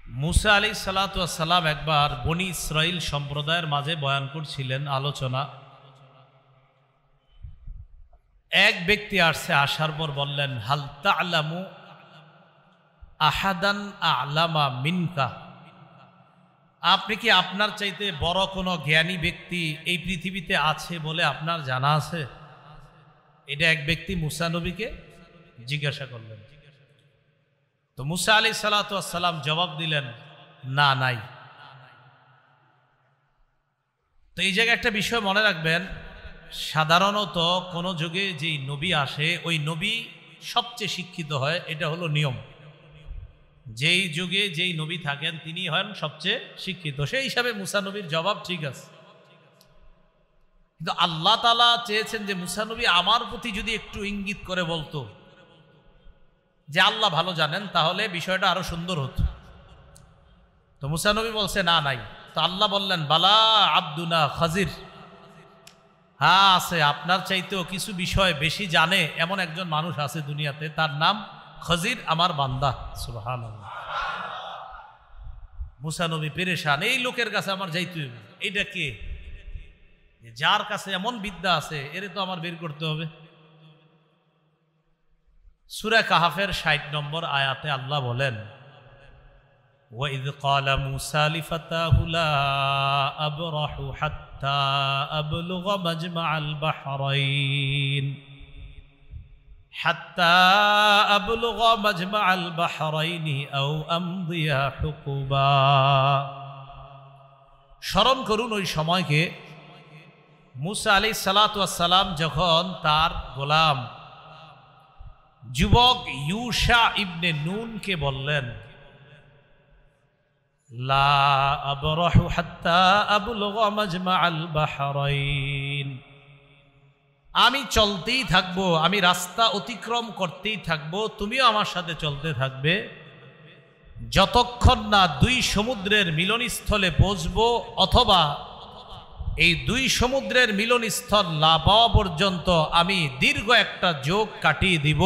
মুসা আলাইহিস সালাতু ওয়াস সালাম একবার বনি ইসরাইল সম্প্রদায়ের মাঝে বয়ান করছিলেন, আলোচনা। এক ব্যক্তি আসছে, আসার পর বললেন, হাল তা'লামু আহাদান আ'লামা মিনকা, আপনি কি আপনার চাইতে বড় কোনো জ্ঞানী ব্যক্তি এই পৃথিবীতে আছে বলে আপনার জানা আছে? এটা এক ব্যক্তি মুসা নবীকে জিজ্ঞাসা করলেন। তো মুসা আলাইহিস সালাতু ওয়াস সালাম জবাব দিলেন, না, নাই। তো এই জায়গায় একটা বিষয় মনে রাখবেন, সাধারণত কোনো যুগে যেই নবী আসে ওই নবী সবচেয়ে শিক্ষিত হয়, এটা হলো নিয়ম। যেই যুগে যেই নবী থাকেন তিনি হন সবচেয়ে শিক্ষিত। সেই হিসাবে মুসা নবীর জবাব ঠিক আছে। কিন্তু আল্লাহ তাআলা চেয়েছেন যে মুসা নবী আমার প্রতি যদি একটু ইঙ্গিত করে বলতো যে আল্লাহ ভালো জানেন, তাহলে বিষয়টা আরো সুন্দর হতো। তো মুসা নবী বলছে, না, নাই। তো আল্লাহ বললেন, বালা আব্দুনা খাজির, হ্যাঁ আছে, আপনার চাইতেও কিছু বিষয় বেশি জানে এমন একজন মানুষ আছে দুনিয়াতে, তার নাম খাজির, আমার বান্দা। সুবহানাল্লাহ। মুসা নবী পেরেশান, এই লোকের কাছে আমার যাইতে হবে। এইটা কে? যার কাছে এমন বিদ্যা আছে, এর তো আমার বের করতে হবে। সূরা কাহাফের ৬০ নম্বর আয়াতে আল্লাহ বলেন, ওয়াইদ ক্বালা মূসা লিফাতাহু লা আবরাহু হাত্তা আবলুগা মাজমাআল বাহরাইন হাত্তা আবলুগা মাজমাআল বাহরাইনি আও আমদিয়া হুকুবা। স্মরণ করুন ওই সময়কে, মূসা আলাইহিস সালাতু ওয়াস সালাম যখন তার গোলাম যুবক ইউশা ইবনে নুনকে বললেন, লা আবরাহু হাত্তা আবলুগা মাজমাআল বাহরাইন, আমি চলতেই থাকবো, আমি রাস্তা অতিক্রম করতেই থাকবো, তুমিও আমার সাথে চলতে থাকবে, যতক্ষণ না দুই সমুদ্রের মিলনস্থলে পৌঁছবো, অথবা এই দুই সমুদ্রের মিলনস্থল না পাওয়া পর্যন্ত আমি দীর্ঘ একটা যুগ কাটিয়ে দিব।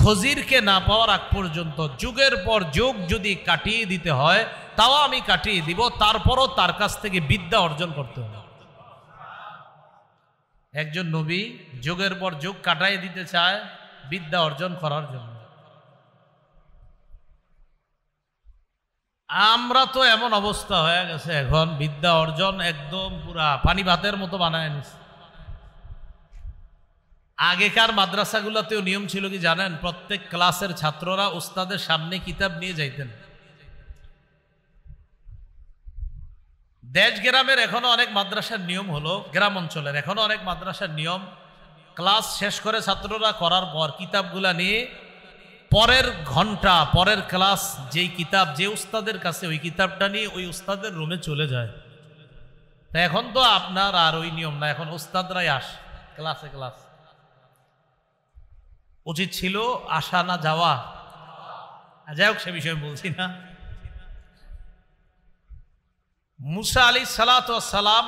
খজিরকে না পাওয়ার আগ পর্যন্ত যুগের পর যুগ যদি কাটিয়ে দিতে হয় তাও আমি কাটিয়ে দিব, তারপরও তার কাছ থেকে বিদ্যা অর্জন করতে হবে। একজন নবী যুগের পর যুগ কাটাই দিতে চায় বিদ্যা অর্জন করার জন্য। আমরা তো এমন অবস্থা হয়ে গেছে, এখন বিদ্যা অর্জন একদম পুরা পানি ভাতের মতো বানায় নিছে। আগেকার মাদ্রাসাগুলোতেও নিয়ম ছিল কি জানেন? প্রত্যেক ক্লাসের ছাত্ররা উস্তাদের সামনে কিতাব নিয়ে যাইতেন। দেশ গ্রামের এখনো অনেক মাদ্রাসার নিয়ম হলো, গ্রাম অঞ্চলের এখনো অনেক মাদ্রাসার নিয়ম, ক্লাস শেষ করে ছাত্ররা করার পর কিতাবগুলা নিয়ে পরের ঘন্টা, পরের ক্লাস যেই কিতাব যে উস্তাদের কাছে, ওই কিতাবটা নিয়ে ওই উস্তাদের রুমে চলে যায়। তা এখন তো আপনার আর ওই নিয়ম না, এখন উস্তাদরাই ক্লাসে ক্লাস। উচিত ছিল আসা না যাওয়া, যাই হোক সে বিষয়ে বলছি না। মুসা আলাইহিস সালাতু ওয়াস সালাম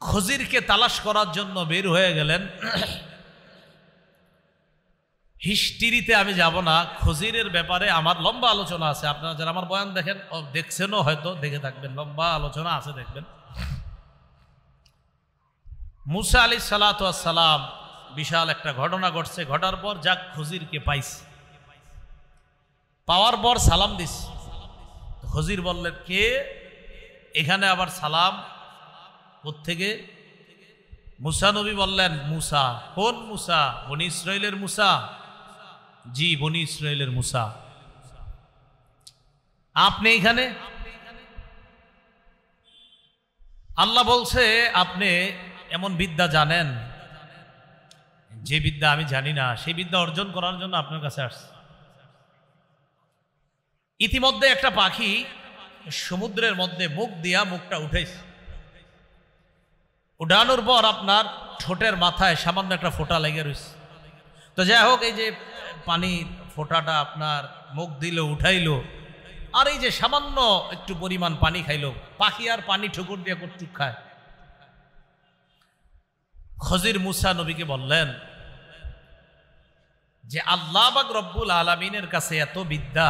খজিরকে তালাশ করার জন্য বের হয়ে গেলেন। হিস্ট্রিতে আমি যাব না, খজিরের ব্যাপারে আমার লম্বা আলোচনা আছে। আপনারা যারা আমার বয়ান দেখেন, দেখছেনও হয়তো, দেখে থাকবেন, লম্বা আলোচনা আছে, দেখবেন। মুসা আলাইহিস সালাতু ওয়াস সালাম বিশাল একটা ঘটনা ঘটছে, ঘটার পর যাক খজিরকে পাইছে, পাওয়ার পর সালাম দিস। খজির বললেন, কে এখানে আবার সালাম কোত্থেকে? মুসা নবী বললেন, মুসা। কোন মুসা? বনি ইসরাইলের মুসা। জি, বনি ইসরাইলের মুসা। আপনি এখানে? আল্লাহ বলছে, আপনি এমন বিদ্যা জানেন যে বিদ্যা আমি জানি না, সেই বিদ্যা অর্জন করার জন্য আপনার কাছে আসছে। ইতিমধ্যে একটা পাখি সমুদ্রের মধ্যে মুখ দিয়া মুখটা উঠেছে, উঠানোর পর আপনার ঠোঁটের মাথায় সামান্য একটা ফোঁটা লেগে রয়েছে। তো যাই হোক, এই যে পানি ফোঁটাটা আপনার মুখ দিল, উঠাইলো, আর এই যে সামান্য একটু পরিমাণ পানি খাইলো, পাখি আর পানি ঠুকুর দিয়ে কটুক খায়। খজির মুসা নবীকে বললেন যে আল্লাহ পাক রব্বুল আলামিনের কাছে এত বিদ্যা,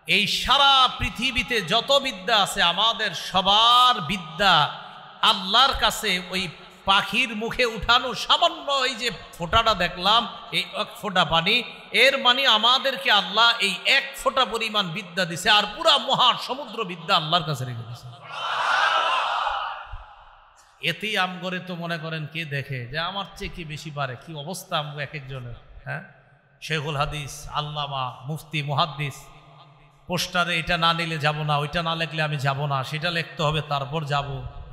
এই সারা পৃথিবীতে যত বিদ্যা আছে আমাদের সবার বিদ্যা আল্লাহর কাছে ওই পাখির মুখে উঠানো সামান্য এই যে ফোঁটাটা দেখলাম, এই এক ফোঁটা পানি, এর মানে আমাদেরকে আল্লাহ এই এক ফোঁটা পরিমাণ বিদ্যা দিছে, আর পুরা মহা সমুদ্র বিদ্যা আল্লাহর কাছে রেখে দিছে। এতেই আমগরে তো মনে করেন কে দেখে যে আমার চেয়ে কি বেশি পারে, কি অবস্থা আমগো এক একজনের। হ্যাঁ, শেখুল হাদিস, আল্লামা, মুফতি, মুহাদ্দিস, পোস্টারে এটা না নিলে যাব না, ওইটা না লিখলে আমি যাব না, সেটা লিখতে হবে তারপর যাব,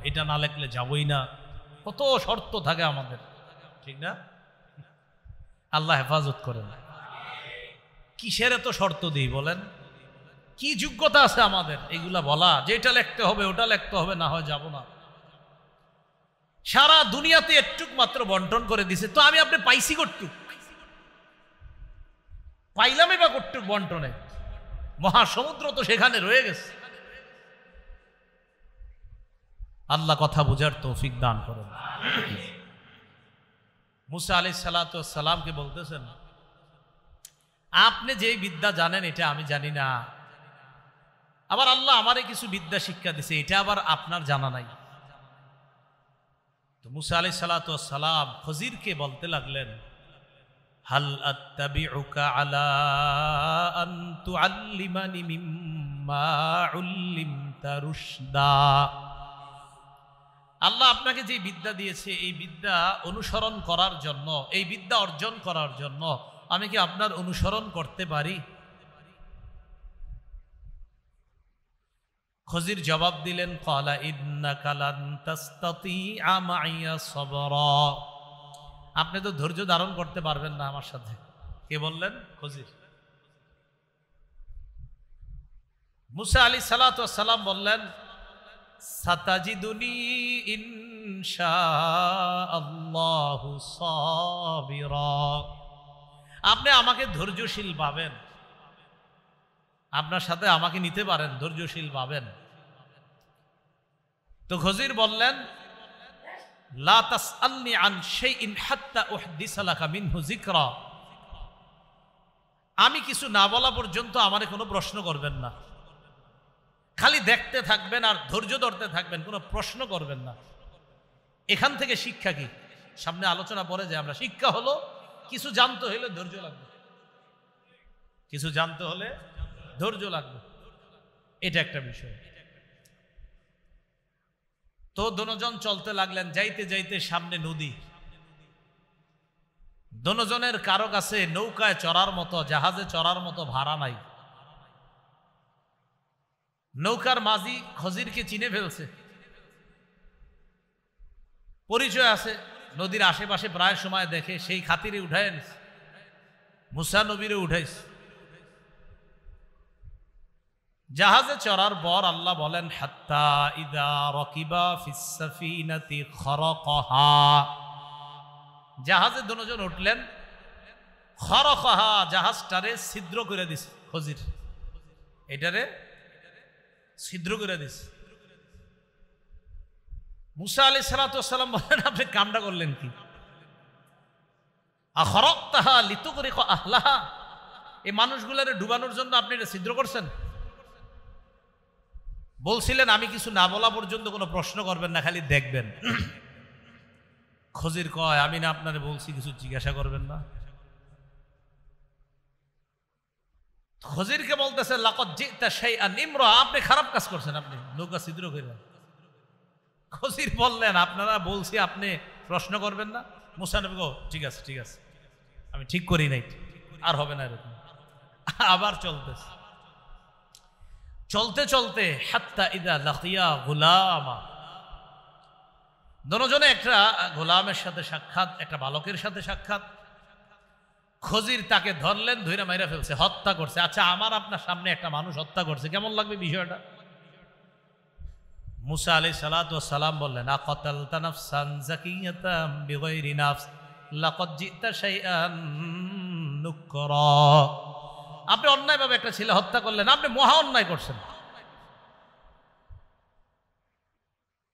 এটা না লিখলে যাবই না। কত শর্ত থাকে আমাদের, ঠিক না? আল্লাহ হেফাজত করেন। কিসের এত শর্ত দিই বলেন? কি যোগ্যতা আছে আমাদের এগুলা বলা যে এটা লিখতে হবে, ওটা লিখতে হবে, না হয় যাব না? সারা দুনিয়াতে একটুক মাত্র বন্টন করে দিছে, তো আমি আপনি পাইছি কটুক, পাইলামই বা কটুক বন্টনে? মহাসমুদ্র তো সেখানে রয়ে গেছে। আল্লাহ কথা বুঝার তৌফিক দান করেন। মুসা আলাইহিস সালাতু ওয়াস সালামকে বলতেছেন, আপনি যেই বিদ্যা জানেন এটা আমি জানি না, আবার আল্লাহ আমারে কিছু বিদ্যা শিক্ষা দিছে, এটা আবার আপনার জানা নাই। তো মুসা আলাইহিস সালাতু ওয়াস সালাম খজিরকে বলতে লাগলেন, হাল আত্তাবিউকা আলা আন তুআল্লিমানি মিম্মা উল্লিমতা রুশদা। আল্লাহ আপনাকে যে বিদ্যা দিয়েছে এই বিদ্যা অনুসরণ করার জন্য, এই বিদ্যা অর্জন করার জন্য আমি কি আপনার অনুসরণ করতে পারি? খজির জবাব দিলেন, ক্বালা ইন্নাকা লান তাসতাতিআ মাইয়া সাবরা। আপনি তো ধৈর্য ধারণ করতে পারবেন না আমার সাথে। কে বললেন? খজির। মুসা আলাইহিস সালাতু ওয়াস সালাম বললেন, সাতাজিদুনি ইনশাআল্লাহু সাবিরা। আপনি আমাকে ধৈর্যশীল পাবেন, আপনার সাথে আমাকে নিতে পারেন, ধৈর্যশীল পাবেন। তো খজির বললেন, লা তাসআলনি আন শাইইন হাত্তা উহদিসা লাকা মিনহু যিকরা। আমি কিছু না বলা পর্যন্ত আমারে কোনো প্রশ্ন করবেন না, খালি দেখতে থাকবেন আর ধৈর্য ধরতে থাকবেন, কোনো প্রশ্ন করবেন না। এখান থেকে শিক্ষা কি? সামনে আলোচনা পরে যে আমরা, শিক্ষা হলো কিছু জানতে হলে ধৈর্য লাগবে, কিছু জানতে হলে ধৈর্য লাগবে, এটা একটা বিষয়। তো দুজন চলতে লাগলেন, যাইতে যাইতে সামনে নদী, দুজনের কারো কাছে নৌকায় চড়ার মতো, জাহাজে চড়ার মতো ভাড়া নাই। নৌকার মাঝি খজিরকে চিনে ফেলছে, পরিচয় আছে, নদীর আশেপাশে প্রায় সময় দেখে, সেই খাতিরে উঠায় নিছে, মুসা নবীরে উঠাইছে। জাহাজে চড়ার পর আল্লাহ বলেন, হাত্তা ইযা রাকিবা ফিস সাফিনাতি খরাকাহা। জাহাজে দুজন উঠলেন, খরাকাহা, জাহাজটারে ছিদ্র করে দিছে খজির, এটারে ছিদ্র করে দিছে। মুসা আলাইহিস সালাতু ওয়াস সালাম বলেন, আপনি কামটা করলেন কি? আখরাকতাহা লিতুগরিকা আহলাহা। এই মানুষগুলোরে ডুবানোর জন্য আপনি এটা ছিদ্র করছেন? বলছিলেন আমি কিছু না বলা পর্যন্ত কোনো প্রশ্ন করবেন না, খালি দেখবেন। খজির কয়, আমি না আপনারে বলছি কিছু জিজ্ঞাসা করবেন না? খজিরকে বলতেছে, লাকাদ জিতা শাইআন ইমরা, আপনি খারাপ কাজ করছেন, আপনি নৌকা ছিদ্র করে। খজির বললেন, আপনারা বলছি আপনি প্রশ্ন করবেন না। মুসা নবী গো, ঠিক আছে ঠিক আছে, আমি ঠিক করি নাই, আর হবে না এরকম। আবার চলতেছে, চলতে চলতে হাত্তা ইদা লাকিয়া গুলামা, দুজনে একটা গোলামের সাথে সাক্ষাৎ, একটা বালকের সাথে সাক্ষাৎ। খজির তাকে ধরলেন, ধইরা মাইরা ফেলছে, হত্যা করছে। আচ্ছা, আমার আপনার সামনে একটা মানুষ হত্যা করছে, কেমন লাগবে বিষয়টা? মুসা আলাইহিস সালাতু ওয়াস সালাম বললেন, আকাতালতা নাফসান যাকিয়াতাম বিগাইরি নাফস লাকাদ জিতা শাইআন নুকরা। আপনি অন্যায়ভাবে একটা ছেলে হত্যা করলেন, আপনি মহা অন্যায় করছেন।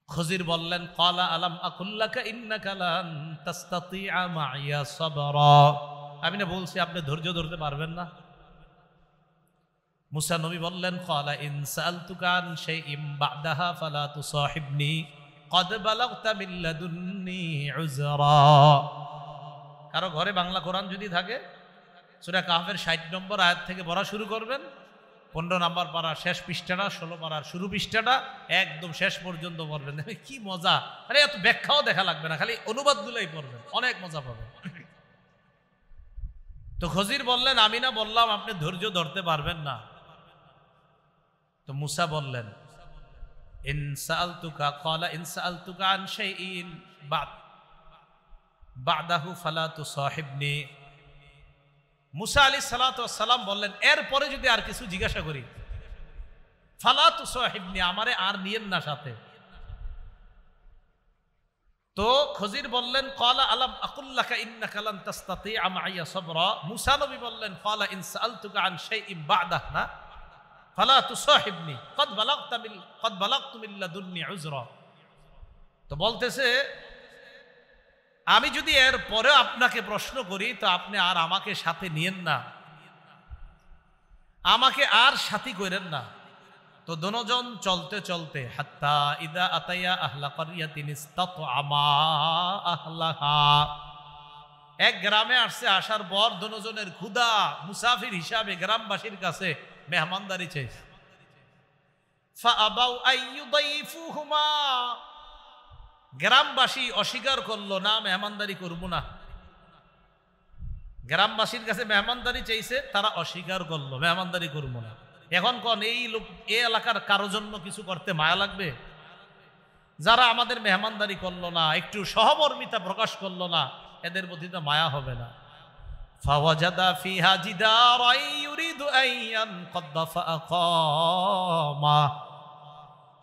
খজির বললেন, ক্বালা আলাম আকুল লাকা ইন্নাকা লান তাসতাতিআ মাইয়া সাবরা। আমি না বলছি আপনি ধৈর্য ধরতে পারবেন না? মুসা নবী বললেন ক্বালা ইন সাআলতুকা আন শাইইন বা'দাহা ফালা তুসাহিবনি ক্বাদ বালাগতা মিন লাদুন্নি উযরা। কারো ঘরে বাংলা কোরআন যদি থাকে সূরা কাহফের 60 নম্বর আয়াত থেকে পড়া শুরু করবেন, 15 নম্বর পারার শেষ পৃষ্ঠাটা, 16 পারার শুরু পৃষ্ঠাটা একদম শেষ পর্যন্ত পড়বেন। কি মজা! আরে এত ব্যাখ্যাও দেখা লাগবে না, খালি অনুবাদগুলোই পড়বেন, অনেক মজা পাবেন। তো খজির বললেন আমি না বললাম আপনি ধৈর্য ধরতে পারবেন না? তো মুসা বললেন ইন সাআলতুকা ক্বালা ইন সাআলতুকা আন শাইইন বা'দাহু ফালা তুসাহিবনি। মুসা আলাইহিস সালাতু ওয়াস সালাম বললেন এরপরে যদি আর কিছু জিজ্ঞাসা করি ফালা তুসাহিবনি, আমারে আর নিয়েন না সাথে। তো খজির বললেন ক্বালা আলাম আকুল লাকা ইন্নাকা লান তাসতাতিআ মাইয়া সাবরা। মুসা নবী বললেন ক্বালা ইন সাআলতুকা আন শাইইন বা'দাহ না ফালা তুসাহিবনি ক্বাদ বালাগতু মিন লাদুন্নি উযরা। তো বলতেছে আমি যদি এর পরে আপনাকে প্রশ্ন করি তো আপনি আর আমাকে সাথে নিয়েন না, আমাকে আর সাথী করেন না। তো দুজন চলতে চলতে হাত্তা ইদা আতাইয়া আহলা ক্বরিয়াতিন ইসতাতআমা আহলাহা, এক গ্রামে আসছে, আসার পর দুজনের ক্ষুধা, মুসাফির হিসাবে গ্রামবাসীর কাছে মেহমানদারি চাইছে। ফাআবাউ আইয়ুদাইফুহুমা, গ্রামবাসী অস্বীকার করলো, না মেহমানদারি করব না। গ্রামবাসীর কাছে মেহমানদারি চাইছে, তারা অস্বীকার করলো মেহমানদারি করব না। এখন কোন এই লোক এই এলাকার কারো জন্য কিছু করতে মায়া লাগবে? যারা আমাদের মেহমানদারি করলো না, একটু সহমর্মিতা প্রকাশ করলো না, এদের প্রতি তো মায়া হবে না। ফাওয়াজাদা ফিহা জিদারান ইউরিদু আন ইয়ানকাদ্দা ফাআকামা,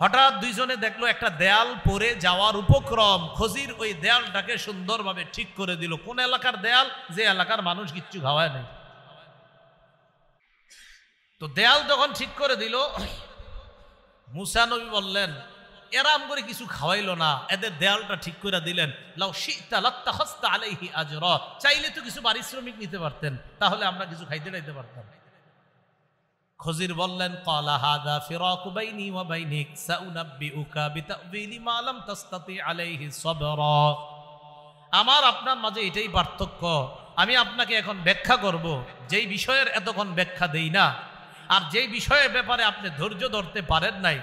হঠাৎ দুইজনে দেখলো একটা দেয়াল পড়ে যাওয়ার উপক্রম। খজির ওই দেয়ালটাকে সুন্দরভাবে ঠিক করে দিল। কোন এলাকার দেয়াল? যে এলাকার মানুষ কিচ্ছু খাওয়ায় নাই। তো দেয়াল যখন ঠিক করে দিল, মুসা নবী বললেন এরাম করে কিছু খাওয়াইলো না, এদের দেয়ালটা ঠিক করে দিলেন। লাউ শি'তা লাত্তাখাযতা আলাইহি আজরা, চাইলে তো কিছু পারিশ্রমিক নিতে পারতেন, তাহলে আমরা কিছু খাইতে যাইতে পারতাম। খজির বললেন ক্বালা হাযা ফিরাকু বাইনি ওয়া বাইনিক সাউনাব্বিউকা বিতা'ওয়িলি মা লাম তাসতাতি আলাইহি সাবরা। আমার আপনার মাঝে এটাই পার্থক্য, আমি আপনাকে এখন ব্যাখ্যা করব যেই বিষয়ের এতক্ষণ ব্যাখ্যা দেই না, আর যেই বিষয়ের ব্যাপারে আপনি ধৈর্য ধরতে পারেন নাই,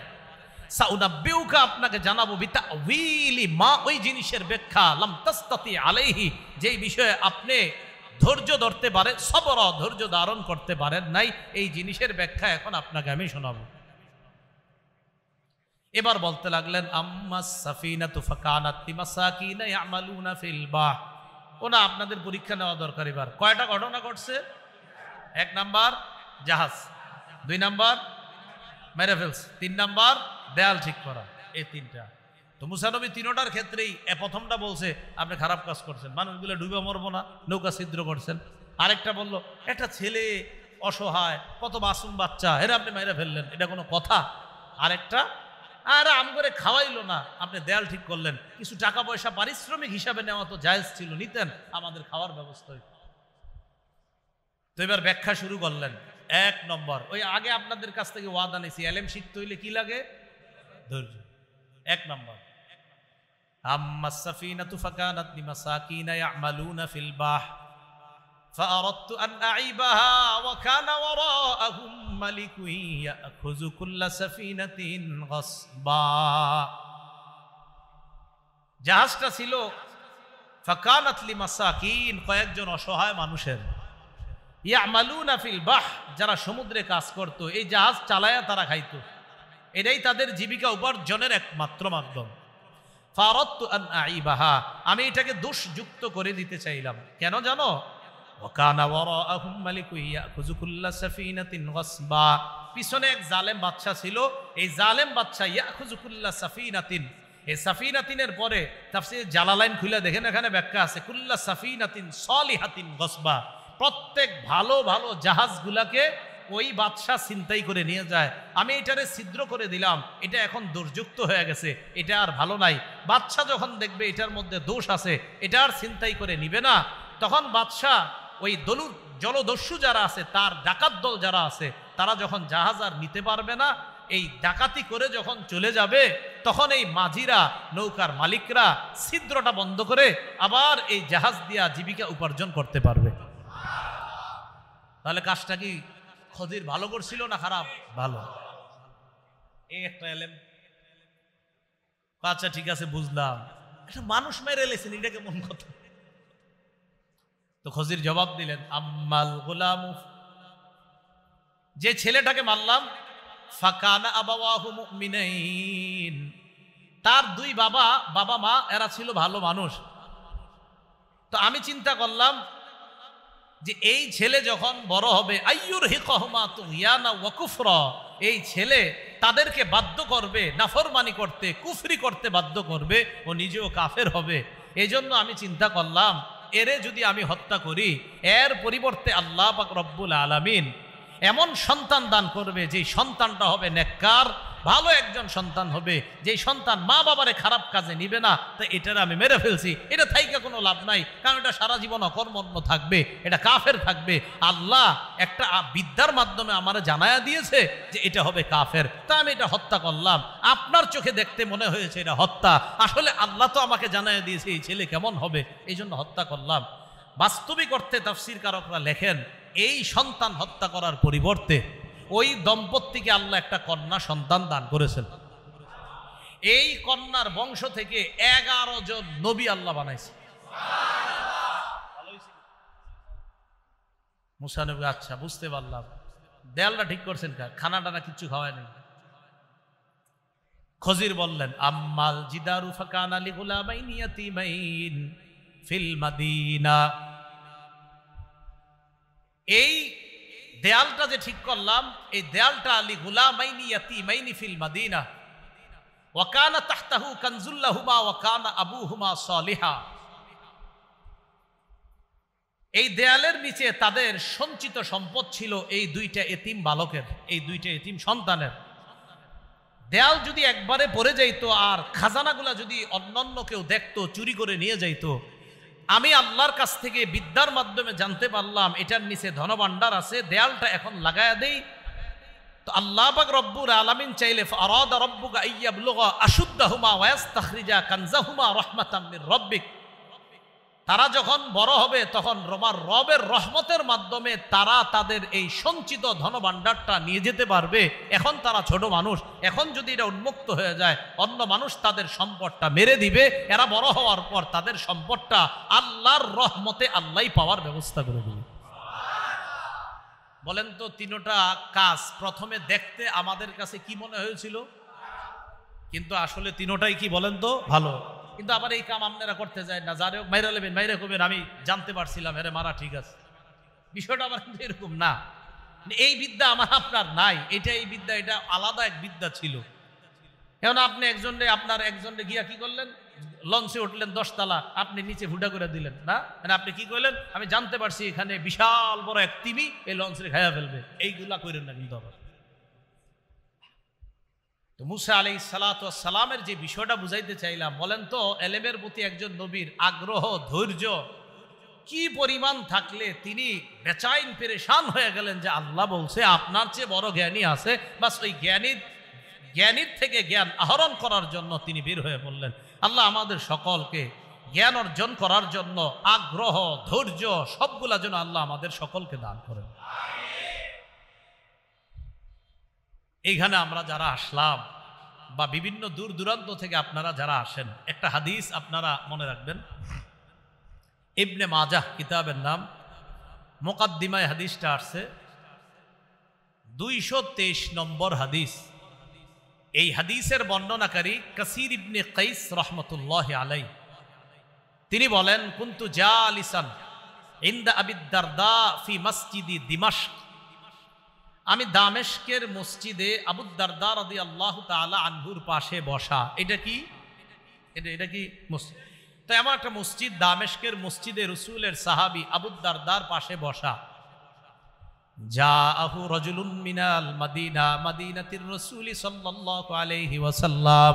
সাউনাব্বিউকা আপনাকে জানাবো বিতা'ওয়িলি মা, ওই জিনিসের ব্যাখ্যা, লাম তাসতাতি আলাইহি, যেই বিষয়ে আপনি ধৈর্য ধরতে পারে, সবর ধৈর্য ধারণ করতে পারেন নাই, এই জিনিসের ব্যাখ্যা এখন আপনাকে আমি শোনাবো। এবার বলতে লাগলেন আম্মাস সাফিনাতু ফাকানাত লিমাসাকিনা ইয়ামালুনা ফিল বাহ। ওনা আপনাদের পরীক্ষা নেওয়া দরকার। এবার কয়টা ঘটনা ঘটছে? 1 নাম্বার জাহাজ, 2 নাম্বার মেরে ফেলছে, 3 নাম্বার দেয়াল ঠিক করা, এই 3টা। তো মুসা নবী তিনোটার ক্ষেত্রেই প্রথমটা বলছে আপনি খারাপ কাজ করছেন, মানুষগুলো ডুবে মরবো না, নৌকা ছিদ্র করছেন। আরেকটা বললো একটা ছেলে অসহায়, কত মাসুম বাচ্চা, এরা আপনি মেরে ফেললেন, এটা কোনো কথা? আরেকটা আর আম করে খাওয়াইলো না, আপনি দেয়াল ঠিক করলেন, কিছু টাকা পয়সা পারিশ্রমিক হিসাবে নেওয়া তো জায়েজ ছিল, নিতেন, আমাদের খাওয়ার ব্যবস্থা হইত। তো এবার ব্যাখ্যা শুরু করলেন। 1 নম্বর, ওই আগে আপনাদের কাছ থেকে ওয়াদা নিয়েছি, এলেম শিখতে হইলে কি লাগে? ধৈর্য। 1 নম্বর, আম্মাস সাফিনাতু ফাকানাত লিমাসাকিনা ইয়ামালুনা ফিল বাহ ফাআরাদতু আন আইবাহা ওয়া কানা ওয়ারাআহুম মালিকুন ইয়াখুযু কুল্লা সাফিনাতিন গাসবা। জাহাজটা ছিল ফাকানাত লিমাসাকিন, কয়েকজন অসহায় মানুষের, ইয়ামালুনা ফিল বাহ, যারা সমুদ্রে কাজ করত, এই জাহাজ চালায়া তারা খাইতো, এটাই তাদের জীবিকা উপার্জনের একমাত্র মাধ্যম। ফারাদতু আন আইবাহা, আমি এটাকে দোষযুক্ত করে দিতে চাইলাম। কেন জানো? ওয়াকানা ওয়ারাআহুম মালিকুন ইয়াখুযু কুল্লা সাফিনাতিন গাসবা, পিছনে এক জালেম বাদশা ছিল, এই জালেম বাদশা ইয়াখুযু কুল্লা সাফিনাতিন, এই সাফিনাতিনের পরে তাফসীর জালালাইন খুলে দেখেন, এখানে ব্যাখ্যা আছে কুল্লা সাফিনাতিন সালিহাতিন গাসবা, প্রত্যেক ভালো ভালো জাহাজগুলাকে ওই বাদশা ছিনতাই করে নিয়ে যায়। আমি এটারে ছিদ্র করে দিলাম, এটা এখন দোষযুক্ত হয়ে গেছে, এটা আর ভালো নাই। বাদশা যখন দেখবে এটার মধ্যে দোষ আছে, এটা আর ছিনতাই করে নিবে না, তখন বাদশা ওই জলদস্যু যারা আছে, তার ডাকাত দল যারা আছে, তারা যখন জাহাজ আর নিতে পারবে না, এই ডাকাতি করে যখন চলে যাবে, তখন এই মাঝিরা, নৌকার মালিকরা ছিদ্রটা বন্ধ করে আবার এই জাহাজ দিয়া জীবিকা উপার্জন করতে পারবে। তাহলে কাজটা কি খদির ভালো করছিল না খারাপ? ভালো। এই একটা এলেম। আচ্ছা ঠিক আছে, বুঝলাম, একটা মানুষ মেরে এলেছেন, এটা কেমন কথা? তো খজির জবাব দিলেন, আম্মাল গোলামু, যে ছেলেটাকে মারলাম, ফাকানা আবাওয়াহু মুমিনাইন, তার দুই বাবা মা এরা ছিল ভালো মানুষ। তো আমি চিন্তা করলাম যে এই ছেলে যখন বড় হবে, আইয়ুর হিকহুমা তুগয়ানা ওয়া কুফরা, এই ছেলে তাদেরকে বাধ্য করবে নাফরমানি করতে, কুফরি করতে বাধ্য করবে, ও নিজেও কাফের হবে। এই জন্য আমি চিন্তা করলাম, এরে যদি আমি হত্যা করি, এর পরিবর্তে আল্লাহ পাক রব্বুল আলামিন এমন সন্তান দান করবে, যেই সন্তানটা হবে নেককার, ভালো একজন সন্তান হবে, যেই সন্তান মা বাবারে খারাপ কাজে নিবে না। তো এটার আমি মেরে ফেলছি, এটা থাইকা কোনো লাভ নাই, কারণ এটা সারা জীবন অকর্মণ্য থাকবে, এটা কাফের থাকবে। আল্লাহ একটা বিদ্যার মাধ্যমে আমারে জানায়া দিয়েছে যে এটা হবে কাফের, তা আমি এটা হত্যা করলাম। আপনার চোখে দেখতে মনে হয়েছে এটা হত্যা, আসলে আল্লাহ তো আমাকে জানায়া দিয়েছে এই ছেলে কেমন হবে, এই জন্য হত্যা করলাম। বাস্তবিক অর্থে তাফসীর কারকরা লেখেন, এই সন্তান হত্যা করার পরিবর্তে ওই দম্পতিকে আল্লাহ একটা কন্যা সন্তান দান করেছেন। এই কন্যার বংশ থেকে 11 জন নবী আল্লাহ বানাইছে। মুসা নবী, আচ্ছা বুঝতে পারলাম, দেয়ালটা ঠিক করছেন, খানা টানা কিচ্ছু খাওয়ায় নেই। খজির বললেন, আম্মাল জিদারু ফাকানা লিগুলামাইনি ইয়াতীমাইন ফিল মাদিনা, এই দেয়ালটা যে ঠিক করলাম, এই দেয়ালটা লিগুলামাইনি ইয়াতীমাইনি ফিল মাদিনা ওয়া কানা তাহতাহু কানজুল লাহুমা ওয়া কানা আবুহুমা সালিহা, এই দেয়ালের নিচে তাদের সঞ্চিত সম্পদ ছিল এই দুইটা এতিম বালকের, এই দুইটা এতিম সন্তানের। দেয়াল যদি একবারে পড়ে যাইতো আর খাজানাগুলা যদি অন্যান্য কেউ দেখতো, চুরি করে নিয়ে যাইতো, আমি আল্লাহর কাছ থেকে বিদ্যার মাধ্যমে জানতে পারলাম এটার নিচে ধনভাণ্ডার আছে, দেয়ালটা এখন লাগায়া দেই। তো আল্লাহ পাক রব্বুল আলামিন চাইলে ফারাদা রাব্বুকা আইয়াবলুগা আশুদ্দাহুমা ওয়া ইস্তাখরিজা কানজাহুমা রাহমাতাম মির রাব্বিক, তারা যখন বড় হবে তখন রবের রহমতের মাধ্যমে তারা তাদের এই সঞ্চিত ধনভাণ্ডারটা নিয়ে যেতে পারবে। এখন তারা ছোট মানুষ, এখন যদি এটা উন্মুক্ত হয়ে যায়, অন্য মানুষ তাদের সম্পদটা মেরে দিবে, এরা বড় হওয়ার পর তাদের সম্পদটা আল্লাহর রহমতে আল্লাহই পাওয়ার ব্যবস্থা করে দিবে। বলেন তো, তিনটা কাজ প্রথমে দেখতে আমাদের কাছে কি মনে হয়েছিল, কিন্তু আসলে তিনটাই কি বলেন তো ভালো। কিন্তু আবার এই কাম আপনারা করতে যায় না, যারে মাইরা লেবেন, মাইরা কবেন আমি জানতে পারছিলাম এরে মারা ঠিক আছে, বিষয়টা আমার কিন্তু এরকম না। এই বিদ্যা আমার আপনার নাই, এটা এই বিদ্যা, এটা আলাদা এক বিদ্যা ছিল। এখন আপনি আপনার একজনকে গিয়া কি করলেন, লঞ্চে উঠলেন 10 তলা, আপনি নিচে ফুটা করে দিলেন না, মানে আপনি কি করলেন, আমি জানতে পারছি এখানে বিশাল বড় এক তিমি এই লঞ্চে খাইয়া ফেলবে, এইগুলা করেন না কিন্তু আবার। তো মুসা আলাইহিস সালাতু ওয়াস সালামের যে বিষয়টা বুঝাইতে চাইলাম, বলেন তো এলেমের প্রতি একজন নবীর আগ্রহ, ধৈর্য কি পরিমাণ থাকলে তিনি বেচাইন পেরেশান হয়ে গেলেন যে আল্লাহ বলছে আপনার চেয়ে বড় জ্ঞানী আছে, বাস ওই জ্ঞানীর থেকে জ্ঞান আহরণ করার জন্য তিনি বের হয়ে পড়লেন। আল্লাহ আমাদের সকলকে জ্ঞান অর্জন করার জন্য আগ্রহ, ধৈর্য সবগুলা যেন আল্লাহ আমাদের সকলকে দান করেন। এইখানে আমরা যারা আসলাম বা বিভিন্ন দূর দূরান্ত থেকে আপনারা যারা আসেন, একটা হাদিস আপনারা মনে রাখবেন। ইবনে মাজাহ কিতাবের নাম, মুকাদ্দিমায় হাদিসটা আসছে 223 নম্বর হাদিস। এই হাদিসের বর্ণনাকারী কাসির ইবনে কাইস রহমতুল্লাহ আলাই, তিনি বলেন, কুনতু জালিসান ইনদা আবি দারদা ফি মসজিদি দিমাশক, আমি দামেস্কের মসজিদে আবু দারদা রাদিয়াল্লাহু তাআলা আনহুর পাশে বসা। এটা কি মসজিদ? তো এমন একটা মসজিদ, দামেস্কের মসজিদে রাসূলের সাহাবী আবু দারদার পাশে বসা। জাআহু রাজুলুন মিনাল মাদিনা, মাদিনাতির রাসূল সাল্লাল্লাহু আলাইহি ওয়াসাল্লাম,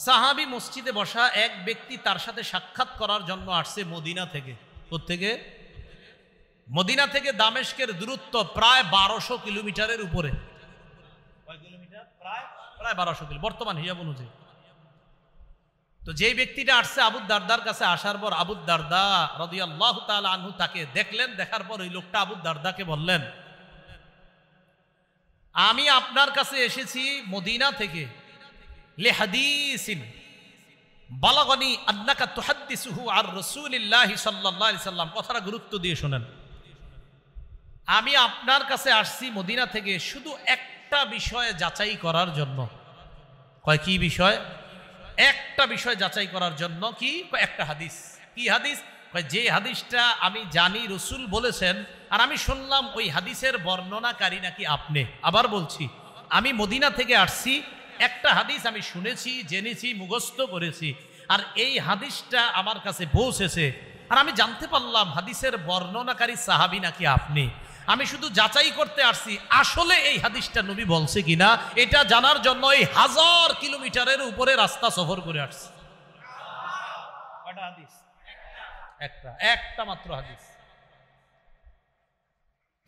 সাহাবী মসজিদে বসা এক ব্যক্তি তার সাথে সাক্ষাৎ করার জন্য আসছে মদিনা থেকে। কোত্থেকে? মদিনা থেকে দামেস্কের দূরত্ব প্রায় 1200 কিলোমিটারের উপরে। কয় কিলোমিটার? প্রায় 1200 কিলোমিটার বর্তমান হিসাব অনুযায়ী। তো যেই ব্যক্তিটা আসছে আবু দারদার কাছে, আসার পর আবু দারদা রাদিয়াল্লাহু তাআলা আনহু তাকে দেখলেন। দেখার পর ওই লোকটা আবু দারদাকে বললেন, আমি আপনার কাছে এসেছি মদিনা থেকে, লিহাদিসিন বালাগানি আন্নাকা তুহাদ্দিসুহু আর রাসূলিল্লাহি সাল্লাল্লাহু আলাইহি সাল্লাম। কথাটা গুরুত্ব দিয়ে শুনেন। আমি আপনার কাছে আসছি মদিনা থেকে শুধু একটা বিষয়ে যাচাই করার জন্য। কয় কি বিষয়? একটা বিষয় যাচাই করার জন্য। কি? একটা হাদিস। কি হাদিস? যে হাদিসটা আমি জানি রসুল বলেছেন, আর আমি শুনলাম ওই হাদিসের বর্ণনাকারী নাকি আপনি। আবার বলছি, আমি মদিনা থেকে আসছি, একটা হাদিস আমি শুনেছি, জেনেছি, মুখস্থ করেছি, আর এই হাদিসটা আমার কাছে পৌঁছেছে, আর আমি জানতে পারলাম হাদিসের বর্ণনাকারী সাহাবী নাকি আপনি। আমি শুধু যাচাই করতে আসছি আসলে এই হাদিসটা নবী বলছে কিনা, এটা জানার জন্য এই 1000 কিলোমিটারের উপরে রাস্তা সফর করে আসছি। কয়টা হাদিস? একটা মাত্র হাদিস।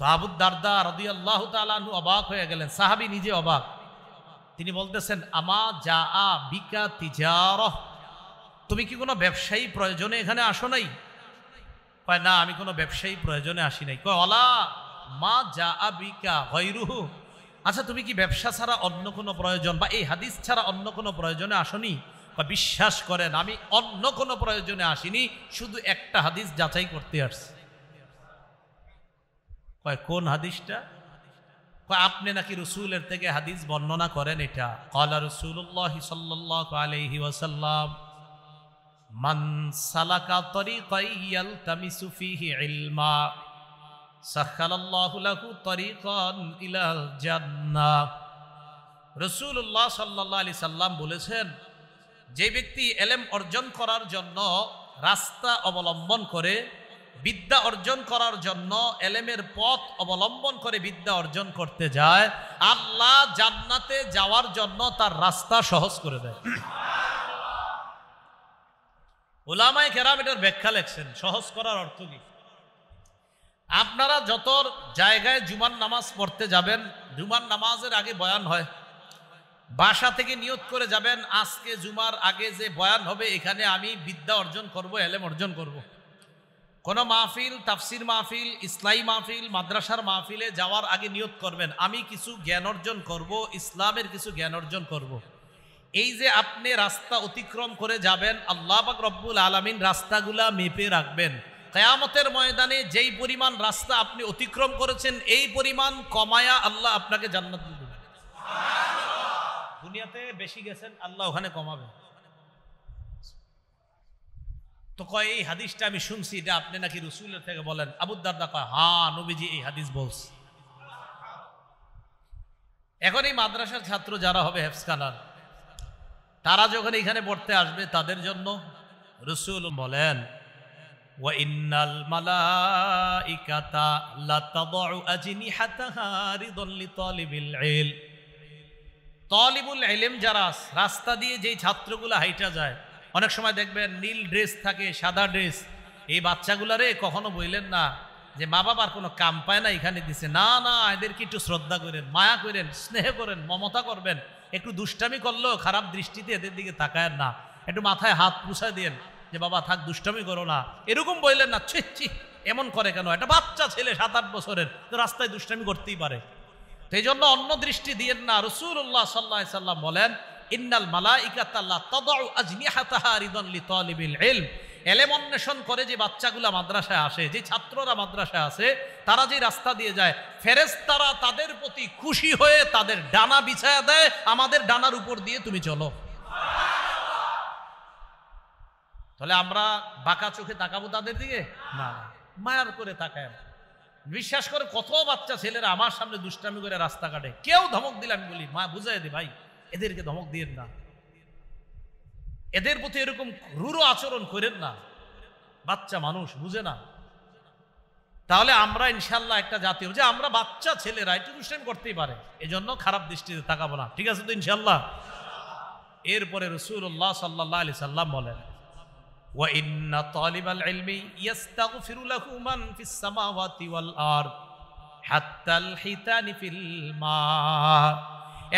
তো আবু দারদা রাদিয়াল্লাহু তাআলা আনহু অবাক হয়ে গেলেন, সাহাবী নিজে অবাক। তিনি বলতেছেন, আমা জাআ বিকা তিজারাহ, তুমি কি কোনো ব্যবসায়ী প্রয়োজনে এখানে আসো নাই? কয় না, আমি কোনো ব্যবসায়ী প্রয়োজনে আসি নাই। কয় ওয়ালা মা জাআ বিকা গায়রুহু, আচ্ছা তুমি কি ব্যবসা ছাড়া অন্য কোনো প্রয়োজন বা এই হাদিস ছাড়া অন্য কোনো প্রয়োজনে আসনি? কয় বিশ্বাস করেন আমি অন্য কোনো প্রয়োজনে আসিনি, শুধু একটা হাদিস যাচাই করতে আসছি। কয় কোন হাদিসটা? কয় আপনি নাকি রাসূলের থেকে হাদিস বর্ণনা করেন এটা। ক্বালা রাসূলুল্লাহ সাল্লাল্লাহু আলাইহি ওয়াসাল্লাম, মান সালাকা তরিকান ইয়ালতামিসু ফীহি ইলমা সাখালাল্লাহু লাহু তরিকান ইলাল জান্নাহ। রাসূলুল্লাহ সাল্লাল্লাহু আলাইহি সাল্লাম বলেছেন, যে ব্যক্তি ইলম অর্জন করার জন্য রাস্তা অবলম্বন করে, বিদ্যা অর্জন করার জন্য ইলমের পথ অবলম্বন করে বিদ্যা অর্জন করতে যায়, আল্লাহ জান্নাতে যাওয়ার জন্য তার রাস্তা সহজ করে দেয়। উলামায়ে কেরাম এটার ব্যাখ্যা লেখছেন, সহজ করার অর্থ কি? আপনারা যত জায়গায় জুমার নামাজ পড়তে যাবেন, জুমার নামাজের আগে বয়ান হয়, বাসা থেকে নিয়ত করে যাবেন আজকে জুমার আগে যে বয়ান হবে এখানে আমি বিদ্যা অর্জন করব, ইলম অর্জন করব। কোন মাহফিল, তাফসির মাহফিল, ইসলামী মাহফিল, মাদ্রাসার মাহফিলে যাওয়ার আগে নিয়ত করবেন আমি কিছু জ্ঞান অর্জন করব, ইসলামের কিছু জ্ঞান অর্জন করব। এই যে আপনি রাস্তা অতিক্রম করে যাবেন, আল্লাহ পাক রব্বুল আলামিন রাস্তাগুলা মেপে রাখবেন। কিয়ামতের ময়দানে যেই পরিমাণ রাস্তা আপনি অতিক্রম করেছেন এই পরিমাণ কমায়া আল্লাহ আপনাকে জান্নাত দিবেন। দুনিয়াতে বেশি গেছেন, আল্লাহ ওখানে কমাবেন। তো কয় এই হাদিসটা আমি শুনছি, এটা আপনি নাকি রাসূলের থেকে বলেন? আবু দারদা কয়, হ্যাঁ নবীজি এই হাদিস বলছে। এখন এই মাদ্রাসার ছাত্র যারা হবে হেফজখানার, তারা যখন এখানে পড়তে আসবে তাদের জন্য রাসূল বলেন, ওয়া ইন্নাল মালাইকাতা লাতাদউ আজনিহাতাহা রিদাল লিতালিবিল ইলম। তালিবুল ইলম যারা রাস্তা দিয়ে যেই ছাত্রগুলো হাইটা যায়, অনেক সময় দেখবেন নীল ড্রেস থাকে, সাদা ড্রেস, এই বাচ্চাগুলারে কখনো বললেন না যে মা বাবার কোনো কাম পায় না এখানে দিছে, না না, এদেরকে একটু শ্রদ্ধা করেন, মায়া করেন, স্নেহ করেন, মমতা করবেন। একটু দুষ্টামি করলেও খারাপ দৃষ্টিতে এদের দিকে তাকায়েন না, একটু মাথায় হাত পুছায় দেন যে বাবা থাক, দুষ্টামি করো না, এরকম বললেন না। ছি এমন করে কেন? একটা বাচ্চা ছেলে 7-8 বছরের, তো রাস্তায় দুষ্টামি করতেই পারে। তো এই জন্য অন্য দৃষ্টি দিয়েন না। রাসূলুল্লাহ সাল্লাল্লাহু আলাইহি সাল্লাম বলেন, ইন্নাল মালাইকাতা লা তাদউ আজনিহাতাহা রিদান লিতালিবিল ইলম। ইলম অন্বেষণ করে যে বাচ্চাগুলা মাদ্রাসায় আসে, যে ছাত্ররা মাদ্রাসায় আসে, তারা যে রাস্তা দিয়ে যায়, ফেরেশতারা তাদের প্রতি খুশি হয়ে তাদের ডানা বিছায়া দেয়, আমাদের ডানার উপর দিয়ে তুমি চলো। তাহলে আমরা বাঁকা চোখে তাকাবো তাদের দিকে? না, মায়ার করে তাকায়। বিশ্বাস করে কত বাচ্চা ছেলেরা আমার সামনে দুষ্টামি করে রাস্তা কাটে, কেউ ধমক দিলে আমি বলি মা বুঝাই দে ভাই, এদেরকে ধমক দিয়েন না, এদের প্রতি এরকম রূঢ় আচরণ করেন না, বাচ্চা মানুষ বুঝে না। তাহলে আমরা ইনশাল্লাহ একটা জাতি যে আমরা বাচ্চা ছেলেরা একটু দুষ্টামি করতেই পারে, এজন্য খারাপ দৃষ্টিতে তাকাবো না। ঠিক আছে তো ইনশাল্লাহ? এরপরে রাসূলুল্লাহ সাল্লাল্লাহু আলাইহি সাল্লাম বলেন, ওয়া ইন্না তালিবাল ইলমি ইস্তাগফিরু লাহু মান ফিস সামাওয়াতি ওয়াল আরদ হাত্তাল হিতানি ফিল মা।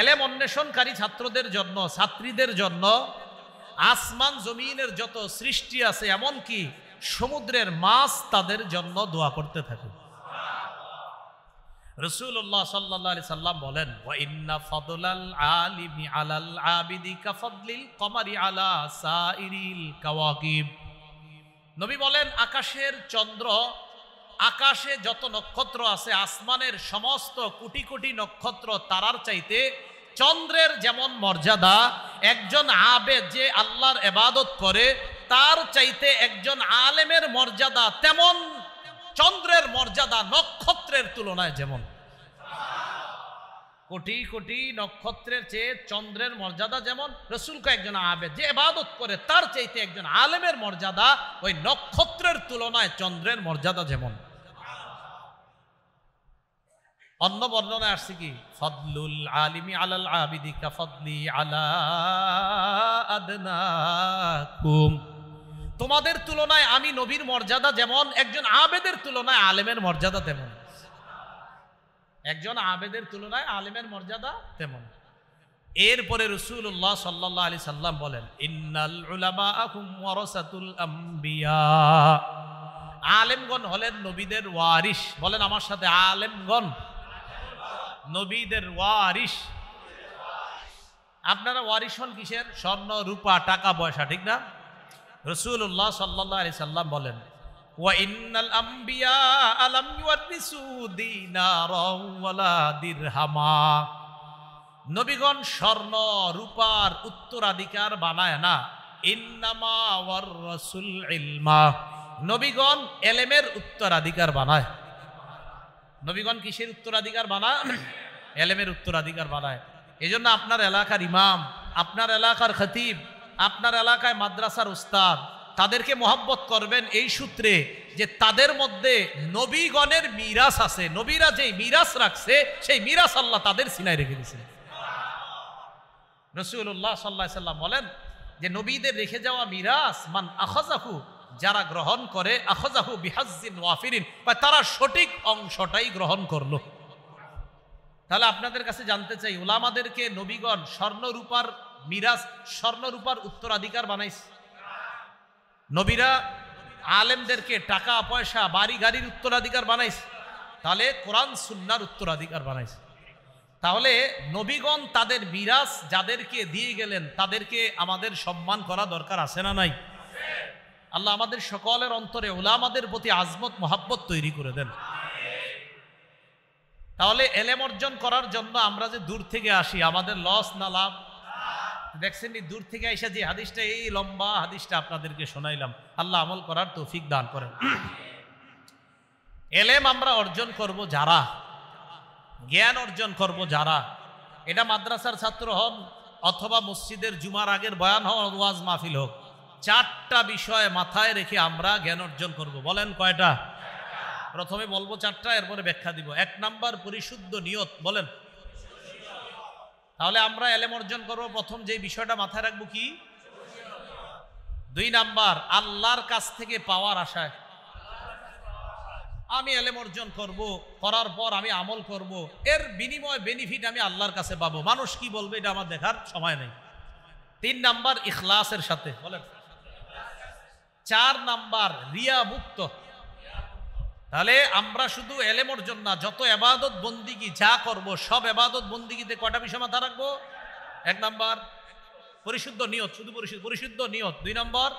ইলম অন্বেষণকারী ছাত্রদের জন্য, ছাত্রীদের জন্য আসমান জমিনের যত সৃষ্টি আছে, এমনকি সমুদ্রের মাছ তাদের জন্য দোয়া করতে থাকে। রাসূলুল্লাহ সাল্লাল্লাহু আলাইহি সাল্লাম বলেন, ওয়া ইন্না ফাদলাল আলিমি আলাল আবিদি কাফাদলিল কমারি আলা সাইরিল কাওয়াকিব। নবী বলেন, আকাশের চন্দ্র, আকাশে যত নক্ষত্র আছে, আসমানের সমস্ত কোটি কোটি নক্ষত্র তারার চাইতে চন্দ্রের যেমন মর্যাদা, একজন আবেদ যে আল্লাহর ইবাদত করে তার চাইতে একজন আলেমের মর্যাদা তেমন চন্দ্রের মর্যাদা নক্ষত্রের তুলনায় যেমন। কোটি কোটি নক্ষত্রের চেয়ে চন্দ্রের মর্যাদা যেমন, রাসূলকে একজন আবেদ যে ইবাদত করে তার চাইতে একজন আলেমের মর্যাদা ওই নক্ষত্রের তুলনায় চন্দ্রের মর্যাদা যেমন। অন্য বর্ণনায় আসছে কি, ফদলুল আলিমি আলাল আবিদি কাফদলি আলা আদনাকুম। তোমাদের তুলনায় আমি নবীর মর্যাদা যেমন, একজন আবেদের তুলনায় আলেমের মর্যাদা তেমন। একজন আবেদের তুলনায় আলেমের মর্যাদা তেমন। এরপরে রাসূলুল্লাহ সাল্লাল্লাহু আলাইহি সাল্লাম বলেন, ইন্নাল উলামা হুম ওয়ারাসাতুল আম্বিয়া। আলেমগণ হলেন নবীদের ওয়ারিস। বলেন আমার সাথে, আলেমগণ নবীদের ওয়ারিস। আপনারা ওয়ারিস হন কিসের? স্বর্ণ, রূপা, টাকা পয়সা, ঠিক না? রাসূলুল্লাহ সাল্লাল্লাহু আলাইহি সাল্লাম বলেন, ওয়া ইন্নাল আম্বিয়া আলাম ইউরিসু দিনারাও ওয়ালা দিরহামা। নবীগণ স্বর্ণ রূপার উত্তরাধিকার বানায় না, ইন্নামা ওয়ারাসুল ইলমা। নবীগণ এলেমের উত্তরাধিকার বানায়। নবীগণ কিসের উত্তরাধিকার বানায়? এলেমের উত্তরাধিকার বানায়। এজন্য আপনার এলাকার ইমাম, আপনার এলাকার খতিব, আপনার এলাকায় মাদ্রাসার উস্তাদ, তাদেরকে মহব্বত করবেন এই সূত্রে যে তাদের মধ্যে নবীগণের মিরাস আছে। নবীরা যেই মিরাস রাখছে সেই মিরাস আল্লাহ তাদের সিনায় রেখে দিয়েছেন। রাসূলুল্লাহ সাল্লাল্লাহু আলাইহি সাল্লাম বলেন যে নবীদের রেখে যাওয়া মিরাস মান আখাযাহু, যারা গ্রহণ করে, আখাযাহু বিহাজ্জিন ওয়াফিরিন, তারা সঠিক অংশটাই গ্রহণ করলো। তাহলে আপনাদের কাছে জানতে চাই, উলামাদেরকে নবীগণ স্বর্ণরূপার মিরাস, স্বর্ণরূপার উত্তরাধিকার বানাইছে। নবীরা আলেমদেরকে টাকা পয়সা, বাড়ি গাড়ির উত্তরাধিকার বানাইছে। তাহলে কোরআন সুন্নাহর উত্তরাধিকার বানাইছে। তাহলে নবীগণ তাদের মিরাস যাদেরকে দিয়ে গেলেন তাদেরকে আমাদের সম্মান করা দরকার আছে না নাই? আল্লাহ আমাদের সকলের অন্তরে উলামাদের প্রতি আজমত মহাব্বত তৈরি করে দেন। তাহলে এলেম অর্জন করার জন্য আমরা যে দূর থেকে আসি, আমাদের লস না লাভ? দেখছেন দূর থেকে এসে যে হাদিসটা, এই লম্বা হাদিসটা আপনাদেরকে শোনাইলাম, আল্লাহ আমল করার তৌফিক দান করেন। এলেম আমরা অর্জন করব যারা, জ্ঞান অর্জন করব যারা, এটা মাদ্রাসার ছাত্র হন অথবা মসজিদের জুমার আগের বয়ান হোক, ওয়াজ মাহফিল হোক, চারটা বিষয় মাথায় রেখে আমরা জ্ঞান অর্জন করব। বলেন কয়টা? প্রথমে বলবো চারটা, এরপরে ব্যাখ্যা দিব। 1 নাম্বার পরিশুদ্ধ নিয়ত। বলেন। তাহলে আমরা এলেম অর্জন করব, প্রথম যে বিষয়টা মাথায় রাখবো কি? 2 নাম্বার আল্লাহর কাছ থেকে পাওয়ার আশায় আমি এলেম অর্জন করব, করার পর আমি আমল করব, এর বিনিময় বেনিফিট আমি আল্লাহর কাছে পাবো, মানুষ কি বলবে এটা আমার দেখার সময় নেই। 3 নাম্বার ইখলাসের সাথে। বলেন। 4 নাম্বার রিয়া মুক্ত। তাহলে আমরা শুধু এলেম অর্জন না, যত ইবাদত বন্দিগি যা করব সব ইবাদত বন্দিগিতে কয়টা বিষয় মাথায় রাখবো? 1 নাম্বার পরিশুদ্ধ নিয়ত, শুধু পরিশুদ্ধ নিয়ত। 2 নাম্বার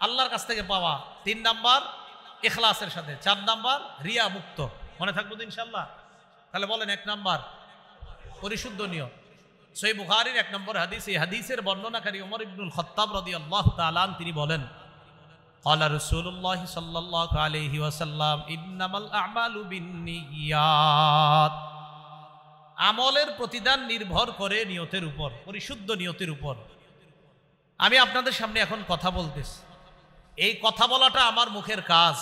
আল্লাহর কাছ থেকে পাওয়া। 3 নাম্বার ইখলাসের সাথে। 4 নাম্বার রিয়া মুক্ত। মনে থাকবো তো ইনশাআল্লাহ? তাহলে বলেন 1 নাম্বার পরিশুদ্ধ নিয়ত। সহিহ বুখারীর 1 নম্বর হাদিস, এই হাদিসের বর্ণনাকারী ওমর ইবনুল খাত্তাব রাদিয়াল্লাহু তাআলা আনহু তিনি বলেন, ক্বালা রাসূলুল্লাহ সাল্লাল্লাহু আলাইহি ওয়াসাল্লাম ইন্নামাল আ'মালু বিন্নিয়াত। আমলের প্রতিদান নির্ভর করে নিয়তের উপর, পরিশুদ্ধ নিয়তের উপর। আমি আপনাদের সামনে এখন কথা বলতেছি, এই কথা বলাটা আমার মুখের কাজ।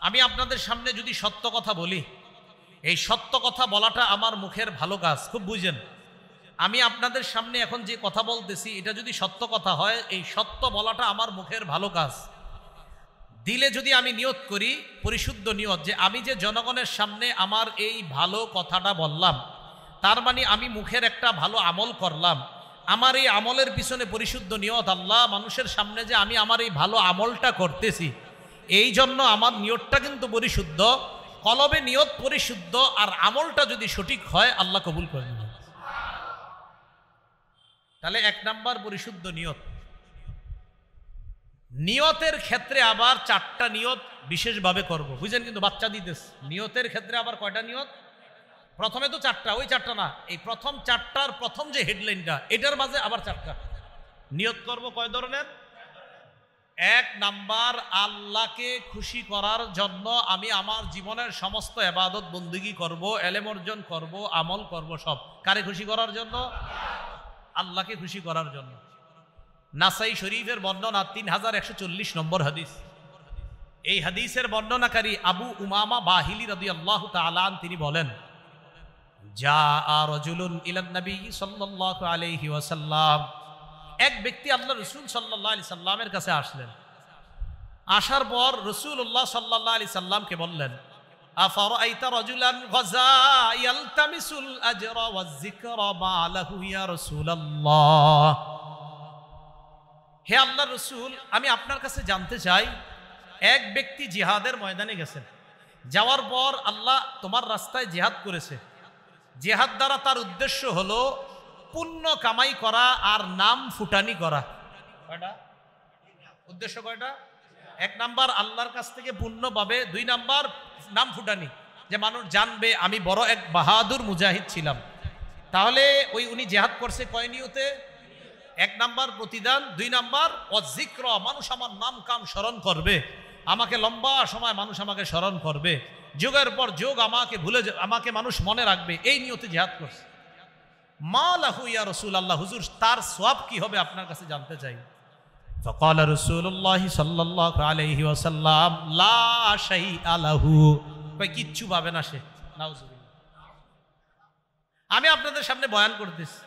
আমি আপনাদের সামনে যদি সত্য কথা বলি, এই সত্য কথা বলাটা আমার মুখের ভালো কাজ। খুব বুঝেন, আমি আপনাদের সামনে এখন যে কথা বলতেছি এটা যদি সত্য কথা হয়, এই সত্য বলাটা আমার মুখের ভালো কাজ। দিলে যদি আমি নিয়ত করি, পরিশুদ্ধ নিয়ত, যে আমি যে জনগণের সামনে আমার এই ভালো কথাটা বললাম, তার মানে আমি মুখের একটা ভালো আমল করলাম, আমার এই আমলের পিছনে পরিশুদ্ধ নিয়ত, আল্লাহ মানুষের সামনে যে আমি আমার এই ভালো আমলটা করতেছি, এই জন্য আমার নিয়তটা কিন্তু পরিশুদ্ধ। কলবে নিয়ত পরিশুদ্ধ আর আমলটা যদি সঠিক হয়, আল্লাহ কবুল করে নেবেন। তাহলে 1 নাম্বার পরিশুদ্ধ নিয়ত। নিয়তের ক্ষেত্রে আবার 4টা নিয়ত বিশেষভাবে করব, বুঝেন? কিন্তু বাচ্চা দিতেস নিয়তের ক্ষেত্রে আবার কয়টা নিয়ত? প্রথমে তো 4টা, ওই 4টা না, এই প্রথম 4টার প্রথম যে হেডলাইনটা, এটার মাঝে আবার 4টা নিয়ত করব। কয় ধরনের? 1 নাম্বার, আল্লাহকে খুশি করার জন্য আমি আমার জীবনের সমস্ত ইবাদত বন্দেগী করব, ইলম অর্জন করব, আমল করব, সব কারে খুশি করার জন্য? আল্লাহকে খুশি করার জন্য। নাসাই শরীফের বর্ণনা 3140 নম্বর হাদিস। এই হাদিসের বর্ণনাকারী আবু উমামা বাহিলি রাদিয়াল্লাহু তাআলা আন, তিনি বলেন, জাআ রাজুলুন ইলান নবী সাল্লাল্লাহু আলাইহি ওয়াসাল্লাম, এক ব্যক্তি আল্লাহ রাসূল সাল্লাল্লাহু আলাইহি সাল্লামের কাছে আসলেন। আসার পর রাসূলুল্লাহ সাল্লাল্লাহু আলাইহি সাল্লামকে বললেন, আফারাইতা রাজুলান গাজা ইয়ালতামিসুল আজরা ওয়াজ যিকরা মা লাহু ইয়া রাসূলুল্লাহ। হে আল্লাহর রাসূল, আমি আপনার কাছে জানতে চাই, এক ব্যক্তি জিহাদের ময়দানে গেছেন, যাওয়ার পর আল্লাহ তোমার রাস্তায় জিহাদ করেছে, জিহাদ দ্বারা তার উদ্দেশ্য হলো পুণ্য কামাই করা আর নাম ফুটানি করা। কয়টা উদ্দেশ্য? কয়টা? 1 নাম্বার আল্লাহর কাছ থেকে পুণ্য পাবে, 2 নাম্বার নাম ফুটানি, যে মানুষ জানবে আমি বড় এক বাহাদুর মুজাহিদ ছিলাম। তাহলে উনি জিহাদ করছে কয় নিয়তে? 1 নাম্বার প্রতিদান, 2 নাম্বার অজিক্র, মানুষ আমার নাম কাম স্মরণ করবে, আমাকে লম্বা সময় মানুষ আমাকে স্মরণ করবে, যুগের পর যুগ আমাকে আমাকে মানুষ মনে রাখবে, এই নিয়তে জিহাদ করছে। মা লাহু ইয়া রাসূলুল্লাহ, হুজুর তার সওয়াব কি হবে আপনার কাছে জানতে চাই। ফাকালা রাসূলুল্লাহ সাল্লাল্লাহু আলাইহি ওয়াসাল্লাম, লা শাইআ লাহু, কই কিচ্ছু পাবে না সে। নাউজুবিল্লাহ। আমি আপনাদের সামনে বয়ান করতেছি,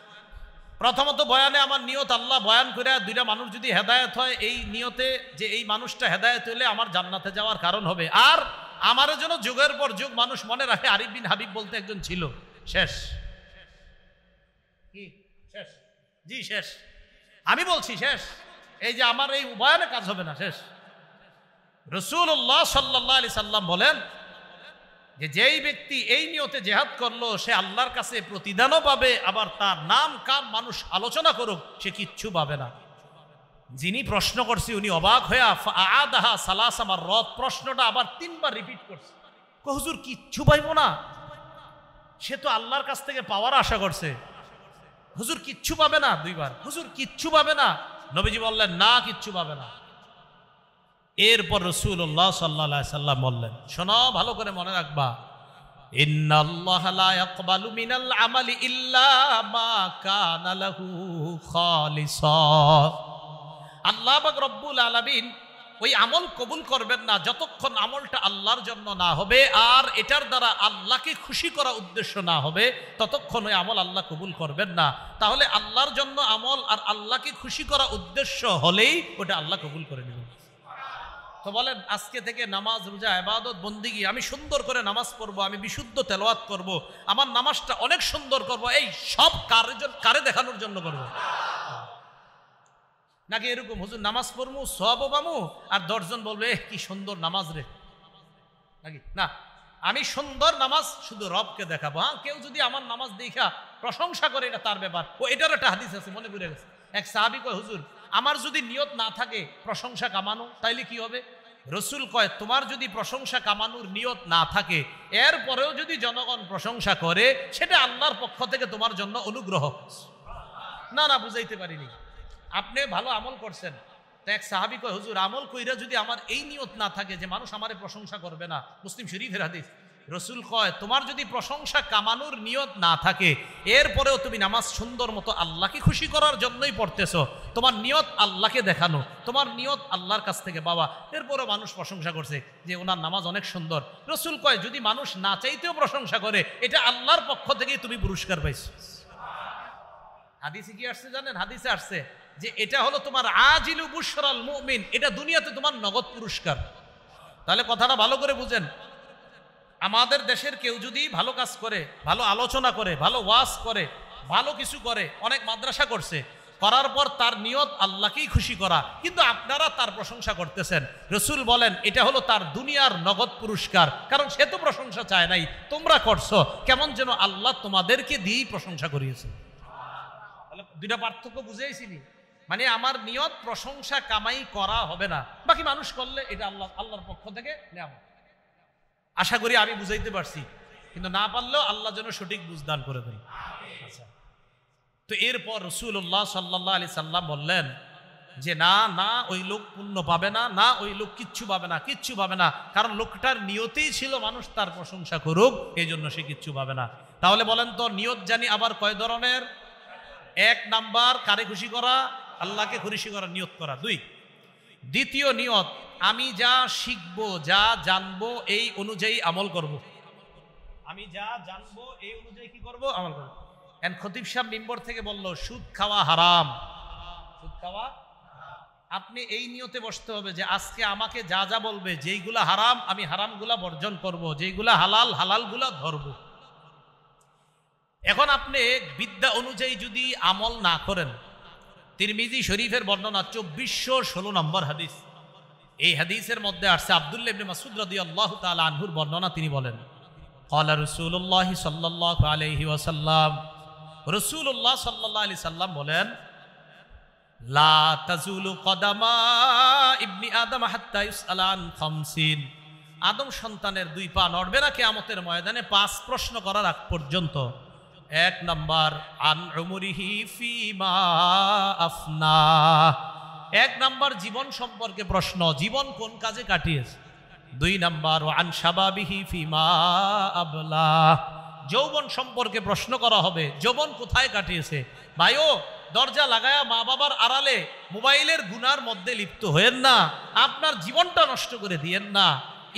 প্রথমত বয়ানে আমার নিয়ত আল্লাহ বয়ান করে 2টা মানুষ যদি হেদায়েত হয়, এই নিয়তে যে এই মানুষটা হেদায়েত হলে আমার জান্নাতে যাওয়ার কারণ হবে, আর আমারও যেন যুগের পর যুগ মানুষ মনে রাখে আরিফ বিন হাবিব বলতে একজন ছিল। শেষ। কি শেষ? জি শেষ। আমি বলছি শেষ। এই যে আমার এই বয়ানে কাজ হবে না, শেষ। রাসূলুল্লাহ সাল্লাল্লাহু আলাইহি সাল্লাম বলেন যে যেই ব্যক্তি এই নিয়তে জিহাদ করলো, সে আল্লাহর কাছে প্রতিদানও পাবে, আবার তার নাম কাম মানুষ আলোচনা করুক, সে কিচ্ছু পাবে না। যিনি প্রশ্ন করছে উনি অবাক হয়ে আদাহা সালাসা মাররাত, প্রশ্নটা আবার 3 বার রিপিট করছে। হুজুর কিচ্ছু পাইবো না? সে তো আল্লাহর কাছ থেকে পাওয়ার আশা করছে। হুজুর কিচ্ছু পাবে না? 2 বার। হুজুর কিচ্ছু পাবে না? নবীজি বললেন, না কিচ্ছু পাবে না। এরপর রাসূলুল্লাহ সাল্লাল্লাহু আলাইহি সাল্লাম বললেন, শোনো ভালো করে মনে রাখবা, ইন্নাল্লাহা লা ইয়াকবালু মিনাল আমালি ইল্লা মা কানা লাহু খালিসা। আল্লাহ পাক রব্বুল আলামিন ওই আমল কবুল করবেন না যতক্ষণ আমলটা আল্লাহর জন্য না হবে, আর এটার দ্বারা আল্লাহকে খুশি করা উদ্দেশ্য না হবে, ততক্ষণ ওই আমল আল্লাহ কবুল করবেন না। তাহলে আল্লাহর জন্য আমল আর আল্লাহকে খুশি করা উদ্দেশ্য হলেই ওটা আল্লাহ কবুল করে নেবেন। তো বলেন, আজকে থেকে নামাজ, রোজা, ইবাদত, বন্দেগী, আমি সুন্দর করে নামাজ পড়বো, আমি বিশুদ্ধ তেলাওয়াত করব, আমার নামাজটা অনেক সুন্দর করব, এই সব কারে দেখানোর জন্য করব? নাকি এরকম হুজুর নামাজ পড়বো সওয়াবও পামু আর 10 জন বলবে কি সুন্দর নামাজ রে? নাকি না, আমি সুন্দর নামাজ শুধু রবকে দেখাবো। হ্যাঁ, কেউ যদি আমার নামাজ দেখা প্রশংসা করে, এটা তার ব্যাপার। ও এটার একটা হাদিস আছে, মনে পড়ে গেছে। এক সাহাবী কয়, হুজুর আমার যদি নিয়ত না থাকে প্রশংসা কামানো, তাইলে কি হবে? রাসূল কয়, তোমার যদি প্রশংসা কামানোর নিয়ত না থাকে, এরপরেও যদি জনগণ প্রশংসা করে, সেটা আল্লাহর পক্ষ থেকে তোমার জন্য অনুগ্রহ। না না, বুঝাইতে পারিনি। আপনি ভালো আমল করছেন, তো এক সাহাবী কয়, হুজুর আমল কইরা যদি আমার এই নিয়ত না থাকে যে মানুষ আমারে প্রশংসা করবে না, মুসলিম শরীফের হাদিস, রাসূল কয়, তোমার যদি প্রশংসা কামানোর নিয়ত না থাকে, এরপরেও তুমি নামাজ সুন্দর মতো আল্লাহকে খুশি করার জন্যই পড়তেছো, তোমার নিয়ত আল্লাহকে দেখানো, তোমার নিয়ত আল্লাহর কাছ থেকে পাওয়া, এরপরেও মানুষ প্রশংসা করছে যে ওনার নামাজ অনেক সুন্দর। রাসূল কয়, যদি মানুষ না চাইতেও প্রশংসা করে, এটা আল্লাহর পক্ষ থেকেই তুমি পুরস্কার পাইছো। হাদিসে কি আসছে জানেন? হাদিসে আসছে যে এটা হলো তোমার আজিলু বুশরাল মুমিন, এটা দুনিয়াতে তোমার নগদ পুরস্কার। তাহলে কথাটা ভালো করে বুঝেন, আমাদের দেশের কেউ যদি ভালো কাজ করে, ভালো আলোচনা করে, ভালো ওয়াজ করে, ভালো কিছু করে, অনেক মাদ্রাসা করছে, করার পর তার নিয়ত আল্লাহকেই খুশি করা, কিন্তু আপনারা তার প্রশংসা করতেছেন, রাসূল বলেন এটা হলো তার দুনিয়ার নগদ পুরস্কার। কারণ সে তো প্রশংসা চায় নাই, তোমরা করছো, কেমন যেন আল্লাহ তোমাদেরকে দিয়েই প্রশংসা করিয়েছে। দুইটা পার্থক্য বুঝেইছিনি। মানে আমার নিয়ত প্রশংসা কামাই করা হবে না, বাকি মানুষ করলে এটা আল্লাহর পক্ষ থেকে নেওয়া। আশা করি আমি বুঝাইতে পারছি, কিন্তু না পারলেও আল্লাহ যেন সঠিক বুঝদান করে দেন। আচ্ছা, তো এরপর রাসূলুল্লাহ সাল্লাল্লাহু আলাইহি সাল্লাম বললেন যে না না, ওই লোক পুণ্য পাবে না, না ওই লোক কিচ্ছু পাবে না, কিচ্ছু পাবে না, কারণ লোকটার নিয়তেই ছিল মানুষ তার প্রশংসা করুক, এই জন্য সে কিচ্ছু পাবে না। তাহলে বলেন তো নিয়ত জানি আবার কয় ধরনের? এক নাম্বার কারে খুশি করা? আল্লাহকে খুশি করা নিয়ত করা। দুই, দ্বিতীয় নিয়ত আমি যা শিখবো, যা জানবো এই অনুযায়ী আমল করব। আমি যা জানবো এই অনুযায়ী কি করব? আমল করব। এন্ড খতিব সাহেব মিম্বর থেকে বলল সুদ খাওয়া হারাম, সুদ খাওয়া। আপনি এই নিয়তে বসতে হবে যে আজকে আমাকে যা যা বলবে, যেইগুলা হারাম আমি হারামগুলা বর্জন করব, যেইগুলা হালাল হালালগুলা ধরব। এখন আপনি বিদ্যা অনুযায়ী যদি আমল না করেন, তিরমিজি শরীফের বর্ণনা 2416 নম্বর হাদিস, এই হাদিসের মধ্যে আসছে আব্দুল্লাহ ইবনে মাসউদ রাদিয়াল্লাহু তাআলা আনহুর বর্ণনা। তিনি বলেন ক্বালা রাসূলুল্লাহ সাল্লাল্লাহু আলাইহি ওয়াসাল্লাম, রাসূলুল্লাহ সাল্লাল্লাহু আলাইহি সাল্লাম বলেন লা তাজুলু কদামা ইবনি আদম হাত্তা ইউসআলা আন খামসিন, আদম সন্তানের দুই পা নড়বে না কিয়ামতের ময়দানে 5 প্রশ্ন করার আগ পর্যন্ত। এক নাম্বার আন উমরিহি ফিমা আফনা, এক নাম্বার জীবন সম্পর্কে প্রশ্ন, জীবন কোন কাজে কাটিয়েছে। দুই নাম্বার আন শাবাবিহি ফিমা আবলা, যৌবন সম্পর্কে প্রশ্ন করা হবে, যৌবন কোথায় কাটিয়েছে। ভাইও দরজা লাগায়া মা বাবার আড়ালে মোবাইলের গুনার মধ্যে লিপ্ত হয়েন না, আপনার জীবনটা নষ্ট করে দিয়েন না,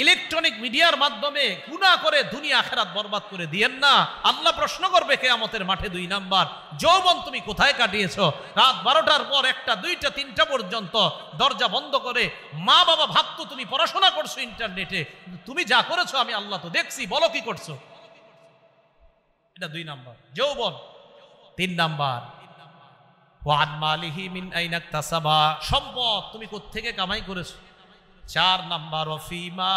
ইলেকট্রনিক মিডিয়ার মাধ্যমে গুনাহ করে দুনিয়া আখিরাত বরবাদ করে দিয়েন না। আল্লাহ প্রশ্ন করবে কিয়ামতের মাঠে। দুই নাম্বার যৌবন তুমি কোথায় কাটিয়েছো। রাত 12টার পর 1টা 2টা 3টা পর্যন্ত দরজা বন্ধ করে মা বাবা ভাবতো তুমি পড়াশোনা করছো ইন্টারনেটে, তুমি যা করেছো আমি আল্লাহ তো দেখছি, বলো কি করছো। এটা 2 নাম্বার যৌবন। 3 নাম্বার ওয়ান মালিহি মিন আইনা ইকতাসাবা, সম্পদ তুমি কোত্থেকে কামাই করেছো। 4 নাম্বার ওয়াফিমা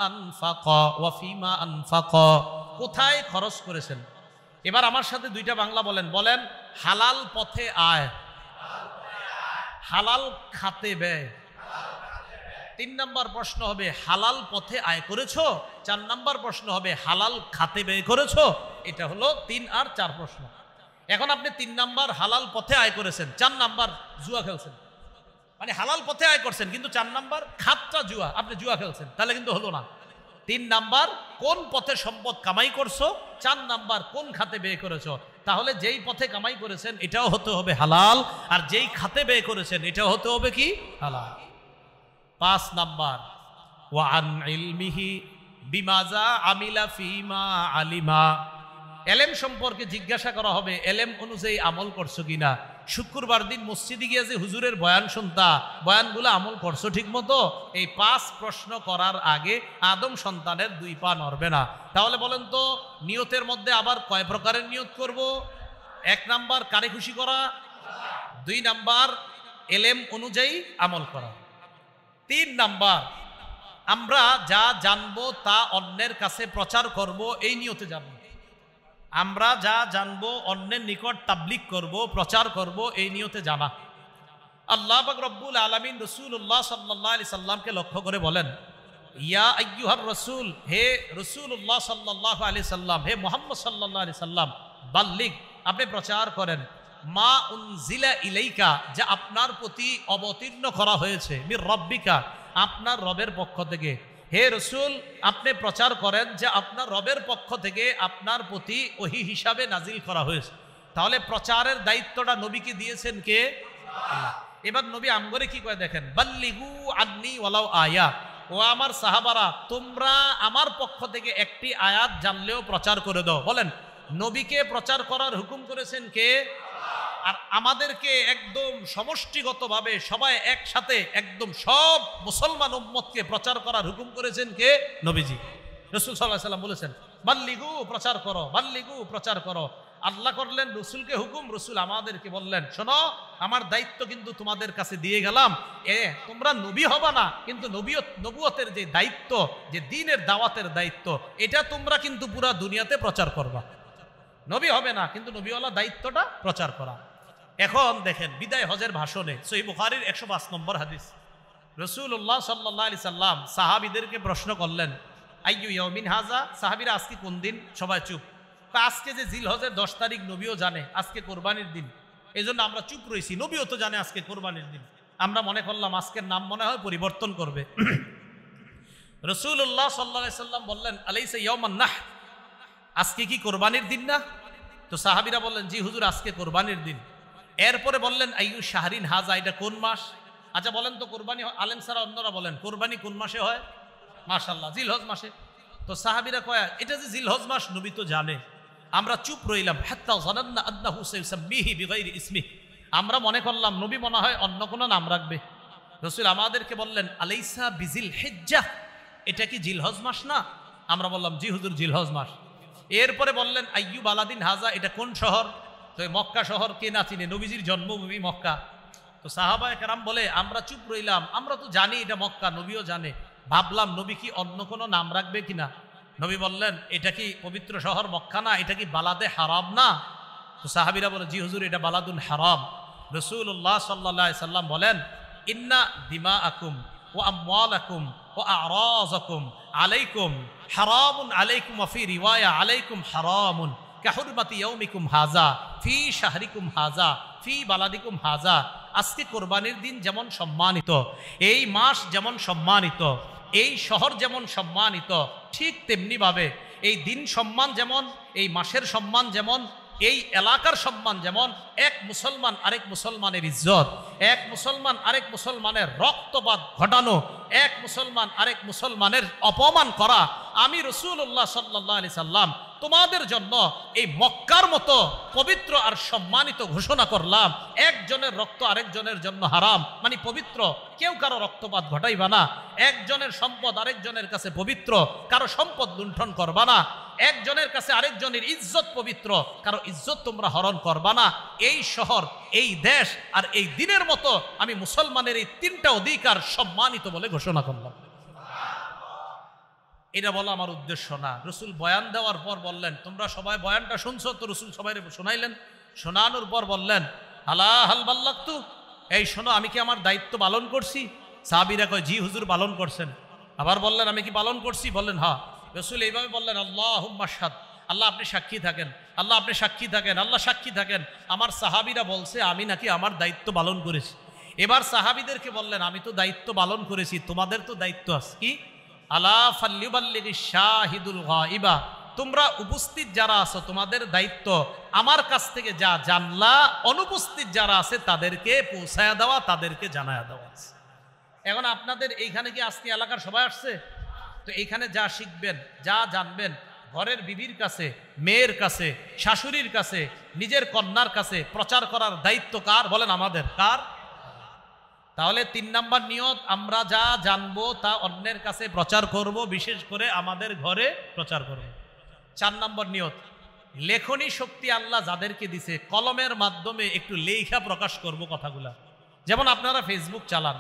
আনফাকা, ওয়াফিমা আনফাকা, কোথায় খরচ করেছেন। এবার আমার সাথে 2টা বাংলা বলেন, বলেন হালাল পথে আয়, হালাল খাতে ব্যয়। 3 নাম্বার প্রশ্ন হবে হালাল পথে আয় করেছো। 4 নাম্বার প্রশ্ন হবে হালাল খাতে ব্যয় করেছো। এটা হলো 3 আর 4 প্রশ্ন। এখন আপনি 3 নাম্বার হালাল পথে আয় করেছেন, 4 নাম্বার জুয়া খেলছেন, মানে হালাল পথে আয় করছেন কিন্তু 4 নাম্বার খাতটা জুয়া, আপনি জুয়া খেলছেন, তাহলে কিন্তু হলো না। 3 নাম্বার কোন পথে সম্পদ কামাই করছো, 4 নাম্বার কোন খাতে ব্যয় করেছো। তাহলে যেই পথে কামাই করেছেন এটাও হতে হবে হালাল, আর যেই খাতে ব্যয় করেছেন এটাও হতে হবে কি হালাল। 5 নাম্বার ওয়া আন ইলমিহি বিমাজা আমিলা ফিমা আলিমা, এলেম সম্পর্কে জিজ্ঞাসা করা হবে, এলেম অনুযায়ী আমল করছো কিনা। শুক্রবার দিন মসজিদে গিয়ে যে হুজুরের বয়ান শুনতা, বয়ানগুলো আমল করছো ঠিক মতো। এই 5 প্রশ্ন করার আগে আদম সন্তানের 2 পা নড়বে না। তাহলে বলেন তো নিয়তের মধ্যে আবার কয় প্রকারের নিয়ত করব। 1 নাম্বার কারে খুশি করা, 2 নাম্বার এলেম অনুযায়ী আমল করা, 3 নাম্বার আমরা যা জানবো তা অন্যের কাছে প্রচার করব, এই নিয়তে জানবো। আমরা যা জানবো অন্যের নিকট তাবলীগ করব, প্রচার করব, এই নিয়তে জানা। আল্লাহ পাক রব্বুল আলামিন রাসূলুল্লাহ সাল্লাল্লাহু আলাইহি সাল্লামকে লক্ষ্য করে বলেন ইয়া আইয়ুহার রাসূল, হে রাসূলুল্লাহ সাল্লাল্লাহু আলাইহি সাল্লাম, হে মুহাম্মদ সাল্লাল্লাহু আলাইহি সাল্লাম, বাল্লিগ, আপনি প্রচার করেন, মা উনজিলা ইলাইকা, যা আপনার প্রতি অবতীর্ণ করা হয়েছে, মির রব্বিকা, আপনার রবের পক্ষ থেকে। হে রসুল, আপনি প্রচার করেন যে আপনার রবের পক্ষ থেকে আপনার প্রতি ওহী হিসাবে নাজিল করা হয়েছে। তাহলে প্রচারের দায়িত্বটা নবীকে দিয়েছেন কে? আল্লাহ। এবার নবী আমগরে কি করে দেখেন, বাল্লিগু আন্নি ওয়ালাউ আয়া, ও আমার সাহাবারা তোমরা আমার পক্ষ থেকে একটি আয়াত জানলেও প্রচার করে দাও। বলেন নবীকে প্রচার করার হুকুম করেছেন কে? আর আমাদেরকে একদম সমষ্টিগতভাবে সবাই একসাথে একদম সব মুসলমান উম্মতকে প্রচার করার হুকুম করেছেন কে? নবীজি। রাসূল সাল্লাল্লাহু আলাইহি ওয়াসাল্লাম বলেছেন বাল্লিগু, প্রচার করো, বাল্লিগু, প্রচার করো। আল্লাহ করলেন রসুলকে হুকুম, রসুল আমাদেরকে বললেন শোনো আমার দায়িত্ব কিন্তু তোমাদের কাছে দিয়ে গেলাম, তোমরা নবী হবা না, কিন্তু নবুয়তের যে দায়িত্ব, যে দ্বীনের দাওয়াতের দায়িত্ব, এটা তোমরা কিন্তু পুরা দুনিয়াতে প্রচার করবা। নবী হবে না, কিন্তু নবীওয়ালা দায়িত্বটা প্রচার করা। এখন দেখেন বিদায় হজের ভাষণে সহিহ বুখারীর 105 নম্বর হাদিস, রাসূলুল্লাহ সাল্লাল্লাহু আলাইহি সাল্লাম সাহাবীদেরকে প্রশ্ন করলেন আইয়ু ইয়াউমিন হাযা, সাহাবীরা আজকে কোন দিন? সবাই চুপ। আজকে যে জিলহজের 10 তারিখ, নবীও জানে আজকে কোরবানির দিন, এই জন্য আমরা চুপ রয়েছি। নবীও তো জানে আজকে কোরবানির দিন, আমরা মনে করলাম আজকের নাম মনে হয় পরিবর্তন করবে। রাসূলুল্লাহ সাল্লাল্লাহু আলাইহি সাল্লাম বললেন আলাইসা ইয়াউমান নাহর, আজকে কি কোরবানির দিন না? তো সাহাবীরা বললেন জি হুজুর আজকে কোরবানির দিন। এরপরে বললেন আইয়ু শাহরিন হাযা, এটা কোন মাস? আচ্ছা বলেন তো কোরবানি, আলেম সারা অন্যরা বলেন কোরবানি কোন মাসে হয়? মাশাআল্লাহ জিলহজ মাসে। তো সাহাবীরা কয় এটা যে জিলহজ মাস, নবী তো জানে। আমরা চুপ রইলাম, হাত্তা যানান্না আন্নাহু সাইসাম্মিহি বিগাইরি ইসমিহি, আমরা মনে করলাম নবী মনে হয় অন্য কোনো নাম রাখবে। রাসূল আমাদেরকে বললেন আলাইসা বিজিল হিজ্জাহ, এটা কি জিলহজ মাস না? আমরা বললাম জি হুজুর জিলহজ মাস। এরপরে বললেন আইয়ু বালাদিন হাযা, এটা কোন শহর? তো মক্কা শহর, কে না চিনে, নবীজির জন্মভূমি মক্কা। তো সাহাবায়ে কেরাম বলে আমরা চুপ রইলাম, আমরা তো জানি এটা মক্কা, নবীও জানে, ভাবলাম নবী কি অন্য কোনো নাম রাখবে কিনা। নবী বললেন এটা কি পবিত্র শহর মক্কা না, এটা কি বালাদে হারাম না? তো সাহাবীরা বলে জি হুজুর এটা বালাদুন হারাম। রাসূলুল্লাহ সাল্লাল্লাহু আলাইহি সাল্লাম বলেন ইন্না দিমাআকুম ওয়া আমওয়ালাকুম ওয়া আ'রাযাকুম আলাইকুম হারামুন আলাইকুম ওয়া ফি রিওয়ায়া আলাইকুম হারামুন কাহুরমাতি ইয়াউমিকুম হাযা ফি শাহরিকুম হাযা ফি বালাদিকুম হাযা। আজকে কোরবানির দিন যেমন সম্মানিত, এই মাস যেমন সম্মানিত, এই শহর যেমন সম্মানিত, ঠিক তেমনিভাবে এই দিন সম্মান যেমন, এই মাসের সম্মান যেমন, এই এলাকার সম্মান যেমন, এক মুসলমান আরেক মুসলমানের ইজ্জত, এক মুসলমান আরেক মুসলমানের রক্তপাত ঘটানো, এক মুসলমান আরেক মুসলমানের অপমান করা, আমি রাসূলুল্লাহ সাল্লাল্লাহু আলাইহি সাল্লাম তোমাদের জন্য এই মক্কার মতো পবিত্র আর সম্মানিত ঘোষণা করলাম। একজনের রক্ত আরেকজনের জন্য হারাম, মানে পবিত্র, কেউ কারো রক্তপাত ঘটাইবা না। একজনের সম্পদ আরেকজনের কাছে পবিত্র, কারো সম্পদ লুণ্ঠন করবা না। একজনের কাছে আরেকজনের ইজ্জত পবিত্র, কারো ইজ্জত তোমরা হরণ করবা না। এই শহর, এই দেশ আর এই দিনের মতো আমি মুসলমানের এই 3টা অধিকার সম্মানিত বলে ঘোষণা করলাম। এটা বলা আমার উদ্দেশ্য না। রসুল বয়ান দেওয়ার পর বললেন তোমরা সবাই বয়ানটা শুনছো তো? রসুল সবাই শোনাইলেন, শোনানোর পর বললেন আলা হাল বাল্লাগতু, এই শোনো আমি কি আমার দায়িত্ব পালন করছি? সাহাবীরা কয় জি হুজুর পালন করছেন। আবার বললেন আমি কি পালন করছি? বললেন হ্যাঁ। রসুল এইভাবে বললেন আল্লাহুম্মা শাহাদ, আল্লাহ আপনি সাক্ষী থাকেন, আল্লাহ আপনি সাক্ষী থাকেন, আল্লাহ সাক্ষী থাকেন, আমার সাহাবীরা বলছে আমি নাকি আমার দায়িত্ব পালন করেছি। এবার সাহাবীদেরকে বললেন আমি তো দায়িত্ব পালন করেছি, তোমাদের তো দায়িত্ব আছে। কি? আলা ফাল্লিবাল্লিগিশ শাহিদুল গায়বা, তোমরা উপস্থিত যারা আছো তোমাদের দায়িত্ব আমার কাছ থেকে যা জানলা, অনুপস্থিত যারা আছে তাদেরকে পৌঁছায়া দেওয়া, তাদেরকে জানায়া দেওয়া আছে। এখন আপনাদের এইখানে কি আজকে এলাকার সবাই আসছে? তো এইখানে যা শিখবেন, যা জানবেন, ঘরের বিবির কাছে, মেয়ের কাছে, শাশুড়ির কাছে, নিজের কন্যার কাছে প্রচার করার দায়িত্ব কার? বলেন আমাদের। কার? তাহলে 3 নাম্বার নিয়ত, আমরা যা জানবো তা অন্যের কাছে প্রচার করব, বিশেষ করে আমাদের ঘরে প্রচার করব। 4 নাম্বার নিয়ত, লেখনী শক্তি আল্লাহ যাদেরকে দিছে কলমের মাধ্যমে একটু লেখা প্রকাশ করব কথাগুলা। যেমন আপনারা ফেসবুক চালান,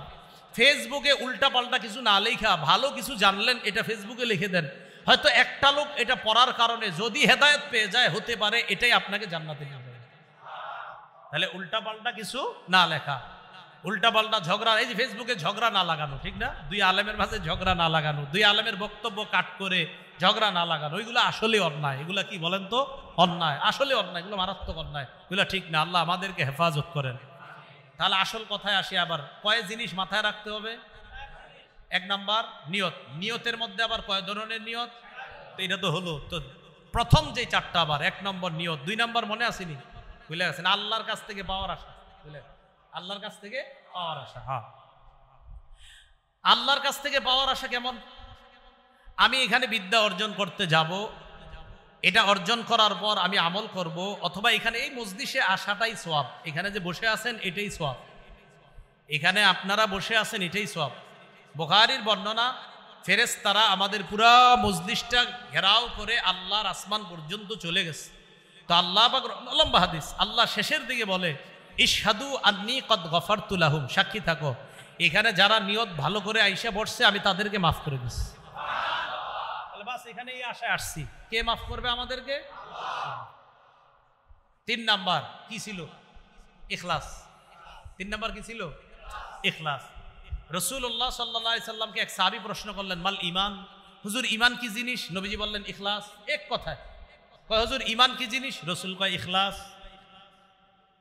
ফেসবুকে উল্টা পাল্টা কিছু না লেখা, ভালো কিছু জানলেন এটা ফেসবুকে লিখে দেন। হয়তো একটা লোক এটা পড়ার কারণে যদি হেদায়েত পেয়ে যায়, হতে পারে এটাই আপনাকে জান্নাতে নিয়ে যাবে। তাহলে উল্টা পাল্টা কিছু না লেখা, উল্টা পাল্টা ঝগড়া, এই যে ফেসবুকে ঝগড়া না লাগানো, ঠিক না? 2 আলেমের মাঝে ঝগড়া না লাগানো, 2 আলেমের বক্তব্য কাট করে ঝগড়া না লাগানো, ওইগুলো আসলে অন্যায়। এগুলা কি বলেন তো? অন্যায়, আসলে অন্যায়, এগুলো মারাত্মক অন্যায়, এগুলো ঠিক না। আল্লাহ আমাদেরকে হেফাজত করেন। তাহলে আসল কথায় আসি, আবার কয় জিনিস মাথায় রাখতে হবে? 1 নাম্বার নিয়ত। নিয়তের মধ্যে আবার কয় ধরনের নিয়ত? তো এটা তো হলো, তো প্রথম যে 4টা আবার 1 নম্বর নিয়ত। 2 নাম্বার মনে আসেনি? বুঝলে গেছেন? আল্লাহর কাছ থেকে পাওয়ার আশা। বুঝলে, আল্লাহর কাছ থেকে পাওয়ার আশা। হ্যাঁ, আল্লাহর কাছ থেকে পাওয়ার আশা কেমন? আমি এখানে বিদ্যা অর্জন করতে যাব, এটা অর্জন করার পর আমি আমল করব, অথবা এখানে এই মজলিসে আসাটাই সওয়াব, এখানে যে বসে আছেন এটাই সওয়াব, এখানে আপনারা বসে আছেন এটাই সওয়াব। বুখারীর বর্ণনা, ফেরেশতারা আমাদের পুরা মজলিসটা ঘেরাও করে আল্লাহর আসমান পর্যন্ত চলে গেছে। তো আল্লাহ পাক, লম্বা হাদিস, আল্লাহ শেষের দিকে বলে ইশহাদু আন্নী কদ গফারতু লাহুম, সাক্ষী থাকো এখানে যারা নিয়ত ভালো করে আইসা বসছে আমি তাদেরকে মাফ করে দিচ্ছি। বাস এখানে এই আশায় আসছি, কে মাফ করবে আমাদেরকে? 3 নাম্বার কি ছিল? ইখলাস। 3 নাম্বার কি ছিল? ইখলাস। রাসূলুল্লাহ সাল্লাল্লাহু আলাইহি সাল্লামকে এক সাহাবী প্রশ্ন করলেন, মাল ঈমান, হুজুর ঈমান কি জিনিস? নবীজি বললেন ইখলাস। এক কথায় কয়, হুজুর ঈমান কি জিনিস? রাসূল কয় ইখলাস।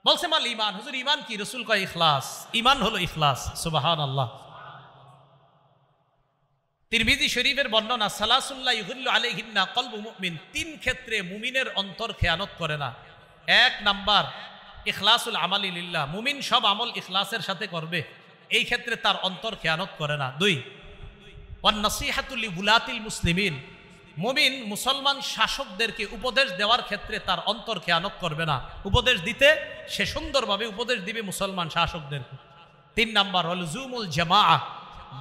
বলছে মাল ঈমান, হুজুর ঈমান কি? রাসূল কয় ইখলাস। ঈমান হলো ইখলাস। সুবহানাল্লাহ। তিরমিজি শরীফের বর্ণনা, সালাসুল্লাহ ইউহিল্লু আলাইহিন্না কলবু মুমিন, 3 ক্ষেত্রে মুমিনের অন্তর খেয়ানত করে না। 1 নাম্বার ইখলাসুল আমালি লিল্লাহ, মুমিন সব আমল ইখলাসের সাথে করবে, এই ক্ষেত্রে তার অন্তর খেয়ানত করে না। 2 ওয়ান নাসিহাতু লিউলাতিল মুসলিমিন, মুমিন মুসলমান শাসকদেরকে উপদেশ দেওয়ার ক্ষেত্রে তার অন্তর খেয়ানত করবে না, উপদেশ দিতে সে সুন্দরভাবে উপদেশ দিবে মুসলমান শাসকদেরকে। 3 নাম্বার লুজুমুল জামাআ,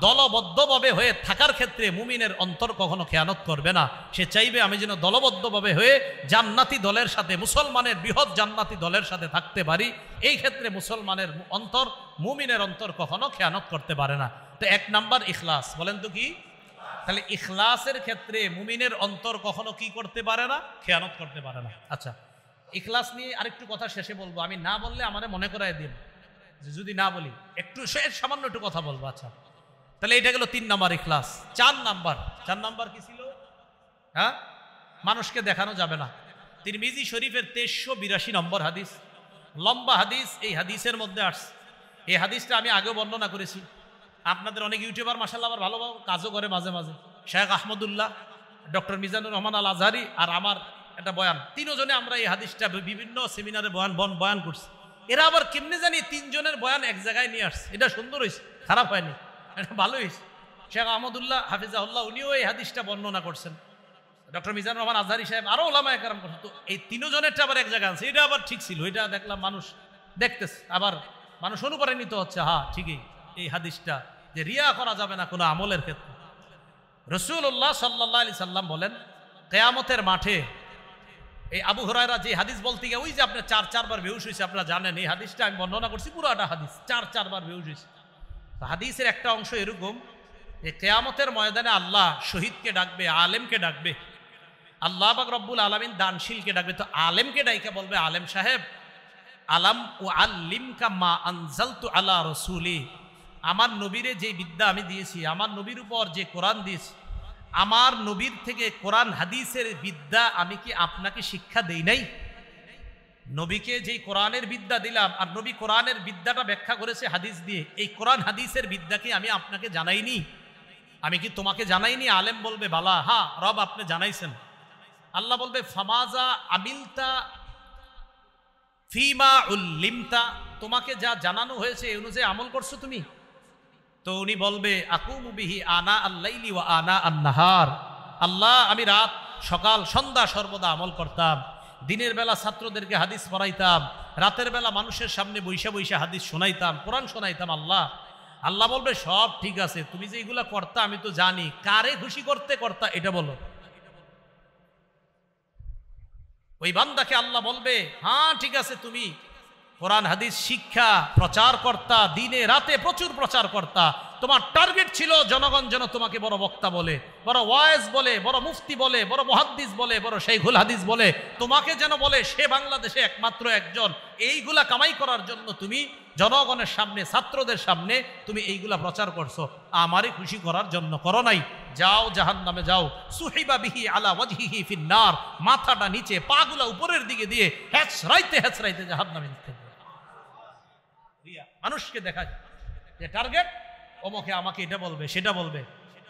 দলবদ্ধভাবে হয়ে থাকার ক্ষেত্রে মুমিনের অন্তর কখনো খেয়ানত করবে না, সে চাইবে আমি যেন দলবদ্ধভাবে হয়ে জান্নাতি দলের সাথে, মুসলমানের বৃহৎ জান্নাতি দলের সাথে থাকতে পারি, এই ক্ষেত্রে মুসলমানের অন্তর, মুমিনের অন্তর কখনো খেয়ানত করতে পারে না। তো 1 নাম্বার ইখলাস, বলেন তো কি? তাহলে ইখলাসের ক্ষেত্রে মুমিনের অন্তর কখনো কি করতে পারে না? খেয়ানত করতে পারে না। আচ্ছা, ইখলাস নিয়ে আরেকটু কথা শেষে বলবো, আমি না বললে আমারে মনে করায় দিন, যদি না বলি একটু সামান্য একটু কথা বলবো। আচ্ছা, তাহলে এটা গেল 3 নাম্বার ইখলাস। 4 নাম্বার কি ছিল? হ্যাঁ, মানুষকে দেখানো যাবে না। তিরমিজি শরীফের 2382 নম্বর হাদিস, লম্বা হাদিস, এই হাদিসের মধ্যে আসছে, এই হাদিসটা আমি আগেও বর্ণনা করেছি। আপনাদের অনেক ইউটিউবার মাশাআল্লাহ আবার ভালো কাজও করে মাঝে মাঝে, শেখ আহমদুল্লাহ, ডক্টর মিজানুর রহমান আল আজহারি আর আমার একটা বয়ান, 3 জনে আমরা এই হাদিসটা বিভিন্ন সেমিনারে বয়ান করছি। এরা আবার কেমনে জানি 3 জনের বয়ান এক জায়গায় নিয়ে আসছে, এটা সুন্দর হয়েছে, খারাপ হয়নি, এটা ভালো হয়েছে। শেখ আহমদুল্লাহ হাফিজাহুল্লাহ উনিও এই হাদিসটা বর্ণনা করছেন, ডক্টর মিজানুর রহমান আজহারি সাহেব, আরো ওলামায়ে কেরাম করছেন। তো এই 3 জনেরটা আবার এক জায়গায় আছে, এটা আবার ঠিক ছিল, এটা দেখলাম মানুষ দেখতেছে, আবার মানুষ অনুপ্রাণিত হচ্ছে, হ্যাঁ ঠিকই এই হাদিসটা, যে রিয়া করা যাবে না কোনো আমলের ক্ষেত্রে। রাসূলুল্লাহ সাল্লাল্লাহু আলাইহি সাল্লাম বলেন, কিয়ামতের মাঠে, এই আবু হুরায়রা যে হাদিস বলতে গিয়ে ওই যে আপনি 4 বার বেহুশ হয়েছে, আপনারা জানেন এই হাদিসটা আমি বর্ণনা করছি, পুরোটা হাদিস 4 বার বেহুশ হয়েছে। হাদিসের একটা অংশ এরকম যে কিয়ামতের ময়দানে আল্লাহ শহীদকে ডাকবে, আলেমকে ডাকবে, আল্লাহ পাক রব্বুল আলামিন দানশীলকে ডাকবে। তো আলেমকে ডাইকা বলবে, আলেম সাহেব, আলাম ও আল্লিমকা মা আনজালতু আলা রাসূলি, আমার নবীরে যে বিদ্যা আমি দিয়েছি, আমার নবীর উপর যে কোরআন দিয়েছি, আমার নবীর থেকে কোরআন হাদিসের বিদ্যা আমি কি আপনাকে শিক্ষা দেই নাই? নবীকে যেই কোরআনের বিদ্যা দিলাম, আর নবী কোরআনের বিদ্যাটা ব্যাখ্যা করেছে হাদিস দিয়ে, এই কোরআন হাদিসের বিদ্যা কি আমি আপনাকে জানাইনি? আমি কি তোমাকে জানাইনি? আলেম বলবে বালা, হ্যাঁ রব আপনি জানাইছেন। আল্লাহ বলবে ফামাজা আমিলতা ফিমা উল্লিমতা, তোমাকে যা জানানো হয়েছে এই অনুযায়ী আমল করছো তুমি? তো উনি বলবে আকুমু বিহি আনা আল-লাইলি ওয়া আনা আন-নাহার, আল্লাহ আমি রাত সকাল সন্ধ্যা সর্বদা আমল করতাম, দিনের বেলা ছাত্রদেরকে হাদিস পড়াইতাম, রাতের বেলা মানুষের সামনে বৈশা বৈশা হাদিস শোনাইতাম, কোরআন শোনাইতাম। আল্লাহ বলবে সব ঠিক আছে, তুমি যে এগুলা করতা আমি তো জানি, কারে খুশি করতে করতা এটা বলো। ওই বান্দাকে আল্লাহ বলবে, হ্যাঁ ঠিক আছে, তুমি কোরআন হাদিস শিক্ষা প্রচার করতা, দিনে রাতে প্রচুর প্রচার করতা, তোমার টার্গেট ছিল জনগণ যেন তোমাকে বড় বক্তা বলে, বড় ওয়াইজ বলে, বড় মুফতি বলে, বড় মুহাদ্দিস বলে, বড় শাইখুল হাদিস বলে, তোমাকে যেন বলে সে বাংলাদেশে একমাত্র একজন। এইগুলা কামাই করার জন্য তুমি জনগণের সামনে, ছাত্রদের সামনে তুমি এইগুলা প্রচার করছো, আমারই খুশি করার জন্য করো নাই। যাও জাহান্নামে যাও, সুহিবা বিহি আলা ওয়াজহিহি ফিন্নার, মাথাটা নিচে পাগুলা উপরের দিকে দিয়ে হেঁচড়াইতে জাহান্নামে নিতে। মানুষকে দেখায় যে টার্গেট অমুকে আমাকে এটা বলবে সেটা বলবে।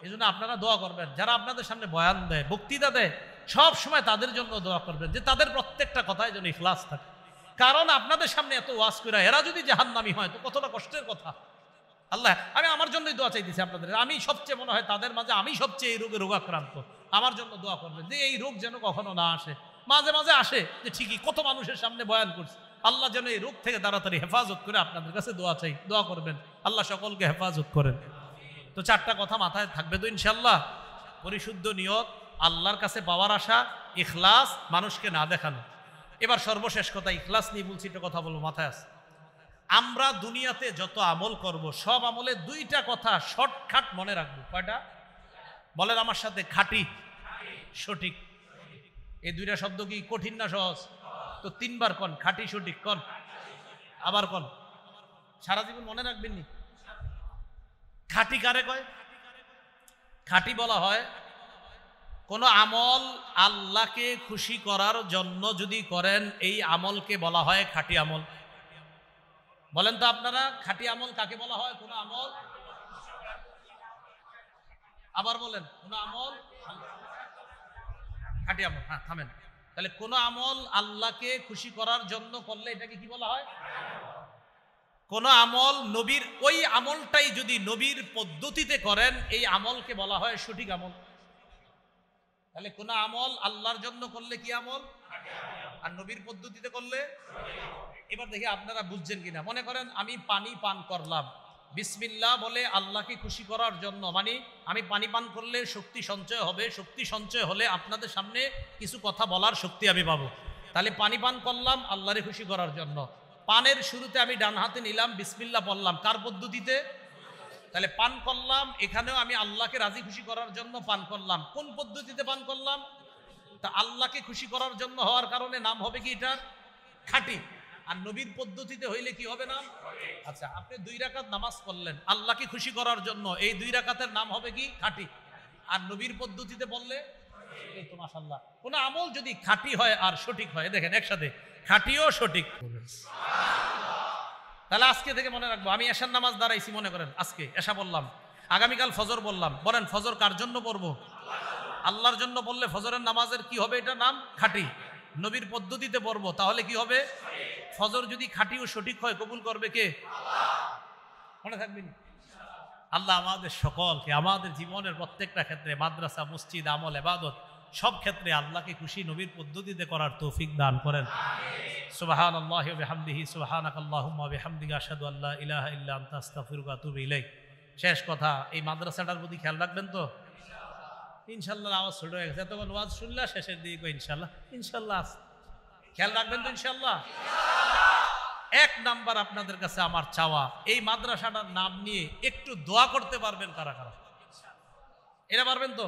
এই জন্য আপনারা দোয়া করবেন, যারা আপনাদের সামনে বয়ান দেয়, বক্তৃতা দেয়, সব সময় তাদের জন্য দোয়া করবেন যে তাদের প্রত্যেকটা কথায় যেন ইখলাস থাকে। কারণ আপনাদের সামনে এত ওয়াজ করে এরা যদি জাহান্নামী হয় তো কতটা কষ্টের কথা। আল্লাহ, আমি আমার জন্যই দোয়া চাইতেছি আপনাদের, আমি সবচেয়ে মনে হয় তাদের মাঝে আমি সবচেয়ে এই রোগে রোগাক্রান্ত, আমার জন্য দোয়া করবেন যে এই রোগ যেন কখনো না আসে। মাঝে মাঝে আসে, যে ঠিকই কত মানুষের সামনে বয়ান করছে, আল্লাহ যেন এই রোগ থেকে তাড়াতাড়ি হেফাজত করে। আপনাদের কাছে দোয়া চাই, দোয়া করবেন, আল্লাহ সকলকে হেফাজত করেন। তো চারটা কথা মাথায় থাকবে তো ইনশাল্লাহ। পরিশুদ্ধ নিয়ত, আল্লাহর কাছে পাওয়ার আশা, ইখলাস, মানুষকে না দেখানো। এবার সর্বশেষ কথা, ইখলাস নিয়ে বলছি, একটা কথা বলবো, মাথায় আছে। আমরা দুনিয়াতে যত আমল করব, সব আমলে দুইটা কথা শর্টকাট মনে রাখবো। কয়টা বলেন আমার সাথে? খাঁটি, সঠিক। এই দুইটা শব্দ কি কঠিন না সহজ? তো তিনবার কন, খাঁটি সঠিক কন, আবার কন, সারা জীবন মনে রাখবেন নি। খাঁটি কারে কয়? খাঁটি বলা হয় কোন আমল আল্লাহকে খুশি করার জন্য যদি করেন, এই আমলকে বলা হয় খাঁটি আমল। বলেন তো আপনারা, খাঁটি আমল কাকে বলা হয়? কোন আমল, আবার বলেন, কোন আমল খাঁটি আমল। হ্যাঁ, থামেন। তাহলে কোন আমল আল্লাহকে খুশি করার জন্য করলে এটাকে কি বলা হয়? কোন আমল নবীর, ওই আমলটাই যদি নবীর পদ্ধতিতে করেন, এই আমলকে বলা হয় সঠিক আমল। তাহলে কোন আমল আল্লাহর জন্য করলে কি আমল, আর নবীর পদ্ধতিতে করলে। এবার দেখি আপনারা বুঝছেন কিনা। মনে করেন আমি পানি পান করলাম, বিসমিল্লাহ বলে আল্লাহকে খুশি করার জন্য, মানে আমি পানি পান করলে শক্তি সঞ্চয় হবে, শক্তি সঞ্চয় হলে আপনাদের সামনে কিছু কথা বলার শক্তি আমি পাবো। তাহলে পানি পান করলাম আল্লাহরে খুশি করার জন্য। পানের শুরুতে আমি ডান হাতে নিলাম, বিসমিল্লাহ বললাম, কার পদ্ধতিতে? তাহলে পান করলাম, এখানেও আমি আল্লাহকে রাজি খুশি করার জন্য পান করলাম। কোন পদ্ধতিতে পান করলাম? তা আল্লাহকে খুশি করার জন্য হওয়ার কারণে নাম হবে কি এটা? খাঁটি। আর নবীর পদ্ধতিতে হইলে কি হবে নাম? আচ্ছা, আপনি 2 রাকাত নামাজ পড়লেন আল্লাহকে খুশি করার জন্য, এই 2 রাকাতের নাম হবে কি? খাঁটি। আর নবীর পদ্ধতিতে বললে, এই তো মাশাআল্লাহ। কোন আমল যদি খাঁটি হয় আর সঠিক হয়, দেখেন একসাথে, খাঁটিও সঠিক। তাহলে আজকে থেকে মনে রাখবো, আমি এশার নামাজ দাঁড়াইছি, মনে করেন আজকে এশা বললাম, আগামীকাল ফজর বললাম। বলেন ফজর কার জন্য পড়বো? আল্লাহর জন্য বললে ফজরের নামাজের কি হবে? এটা নাম খাঁটি। নবীর পদ্ধতিতে পড়বো, তাহলে কি হবে? ফজর যদি খাঁটি ও সঠিক হয়, কবুল করবে কে? মনে থাকবেন। আল্লাহ আমাদের সকলকে, আমাদের জীবনের প্রত্যেকটা ক্ষেত্রে, মাদ্রাসা, মসজিদ, আমল, ইবাদত, সব ক্ষেত্রে আল্লাহকে খুশি নবীর পদ্ধতিতে করার তৌফিক দান করেন। সুবহানাল্লাহি ওয়া বিহামদিহি, সুবহানাকাল্লাহুম্মা ওয়া বিহামদিকা, আশহাদু আল্লা ইলাহা ইল্লা আনতা, আস্তাগফিরুকা ওয়া আতুবু ইলাইক। শেষ কথা, এই মাদ্রাসাটার প্রতি খেয়াল রাখবেন তো ইনশাআল্লাহ। আওয়াজ ছোট হয়ে গেছে, তখন ওয়াজ শুনলা শেষের দিকে ইনশাআল্লাহ, ইনশাআল্লাহ খেয়াল রাখবেন তো ইনশাআল্লাহ। 1 নাম্বার আপনাদের কাছে আমার চাওয়া, এই মাদ্রাসাটার নাম নিয়ে একটু দোয়া করতে পারবেন কারা কারা? এটা পারবেন তো?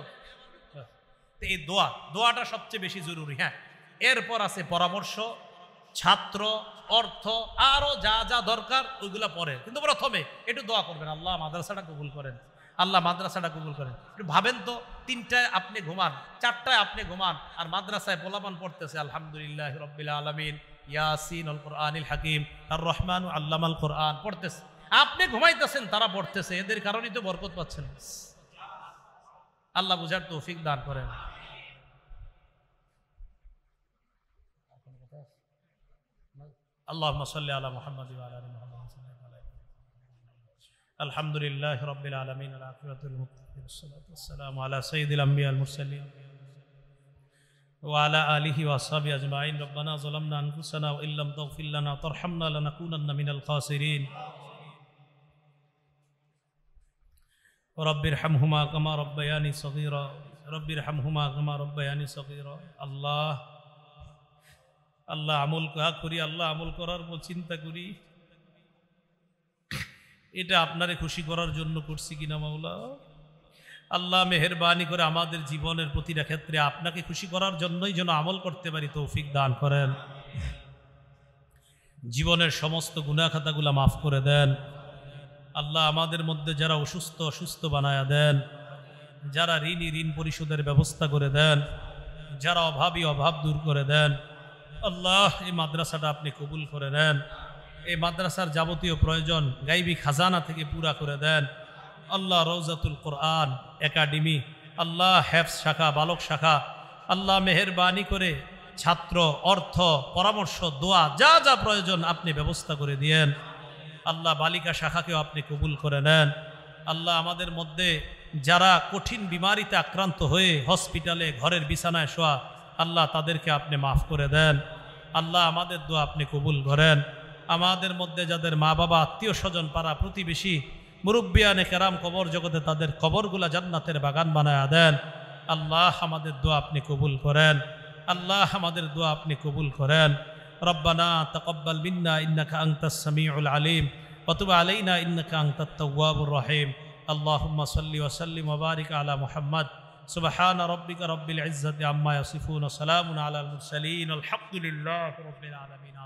এই দোয়াটা সবচেয়ে বেশি জরুরি। হ্যাঁ, এরপর আছে পরামর্শ, ছাত্র, অর্থ, আরো যা যা দরকার ওইগুলা পরে, কিন্তু প্রথমে একটু দোয়া করবেন, আল্লাহ মাদ্রাসাটা কবুল করেন, আল্লাহ মাদ্রাসাটা কবুল করেন। একটু ভাবেন তো, 3টায় আপনি ঘুমান, 4টায় আপনি ঘুমান, আর মাদ্রাসায় পোলাপান পড়তেছে আলহামদুলিল্লাহ রাব্বিল আলামিন, ইয়াসিন আল কোরআনিল হাকিম, আর রহমান আল্লামাল কোরআন পড়তেছে। আপনি ঘুমাইতেছেন, তারা পড়তেছে, এদের কারণেই তো বরকত পাচ্ছেন। আল্লাহ বুঝার তৌফিক দান করেন। আল্লাহুম্মা সাল্লি আলা মুহাম্মাদ ওয়া আলা আলি মুহাম্মাদ। আলহামদুলিল্লাহি রাব্বিল আলামিন, আল আখিরাতুল মুত্তাকিন, আসসালাতু ওয়াসসালামু আলা সাইয়্যিদিল আমবিয়া ওয়াল মুরসালিন ওয়া আলা আলিহি ওয়া আসহাবিহি আজমাইন। রব্বানা যালামনা আনফুসানা ওয়া ইল্লাম তাগফির লানা ওয়া তারহামনা লানাকুনান্না মিনাল খাসিরিন। রব্বিরহামহুমা কামা রাব্বায়ানি সগীরা, রব্বিরহামহুমা কামা রাব্বায়ানি সগীরা। আল্লাহ আল্লাহ আমল করি, আল্লাহ আমল করার পর চিন্তা করি এটা আপনারে খুশি করার জন্য করছি কিনা মাওলা। আল্লাহ মেহেরবানি করে আমাদের জীবনের প্রতিটা ক্ষেত্রে আপনাকে খুশি করার জন্যই যেন আমল করতে পারি, তৌফিক দান করেন। জীবনের সমস্ত গুনাহ খাতাগুলা মাফ করে দেন আল্লাহ। আমাদের মধ্যে যারা অসুস্থ বানায়া দেন, যারা ঋণী ঋণ পরিশোধের ব্যবস্থা করে দেন, যারা অভাবী অভাব দূর করে দেন। আল্লাহ এই মাদ্রাসাটা আপনি কবুল করে নেন, এই মাদ্রাসার যাবতীয় প্রয়োজন গাইবী খাজানা থেকে পুরা করে দেন। আল্লাহ রওজাতুল কোরআন একাডেমি, আল্লাহ হেফজ শাখা, বালক শাখা, আল্লাহ মেহেরবানি করে ছাত্র, অর্থ, পরামর্শ, দোয়া যা যা প্রয়োজন আপনি ব্যবস্থা করে দিয়েন। আল্লাহ বালিকা শাখাকেও আপনি কবুল করে নেন। আল্লাহ আমাদের মধ্যে যারা কঠিন বিমারিতে আক্রান্ত হয়ে হসপিটালে ঘরের বিছানায় শোয়া, আল্লাহ তাদেরকে আপনি মাফ করে দেন। আল্লাহ আমাদের দোয়া আপনি কবুল করেন। আমাদের মধ্যে যাদের মা বাবা, আত্মীয় স্বজন, পাড়া প্রতিবেশী, মুরব্বিয়ানে কেরাম কবর জগতে, তাদের কবরগুলা জান্নাতের বাগান বানায়া দেন। আল্লাহ আমাদের দোয়া আপনি কবুল করেন। আল্লাহ আমাদের দোয়া আপনি কবুল করেন। রব্বানা তাকাব্বাল মিন্না ইন্নাকা আনতাস সামিউল আলিম ওয়া তুব আলাইনা ইন্নাকা আনতাত তাওয়াবুর রহিম। আল্লাহুম্মা সাল্লি ওয়া সাল্লিম ওয়া বারিক আলা মুহাম্মদ। সুবহানা রাব্বিকা রাব্বিল ইজ্জাতি আম্মা ইয়াসিফুন ওয়া সালামুন আলাল মুরসালিন। আলহামদুলিল্লাহি রাব্বিল আলামিন।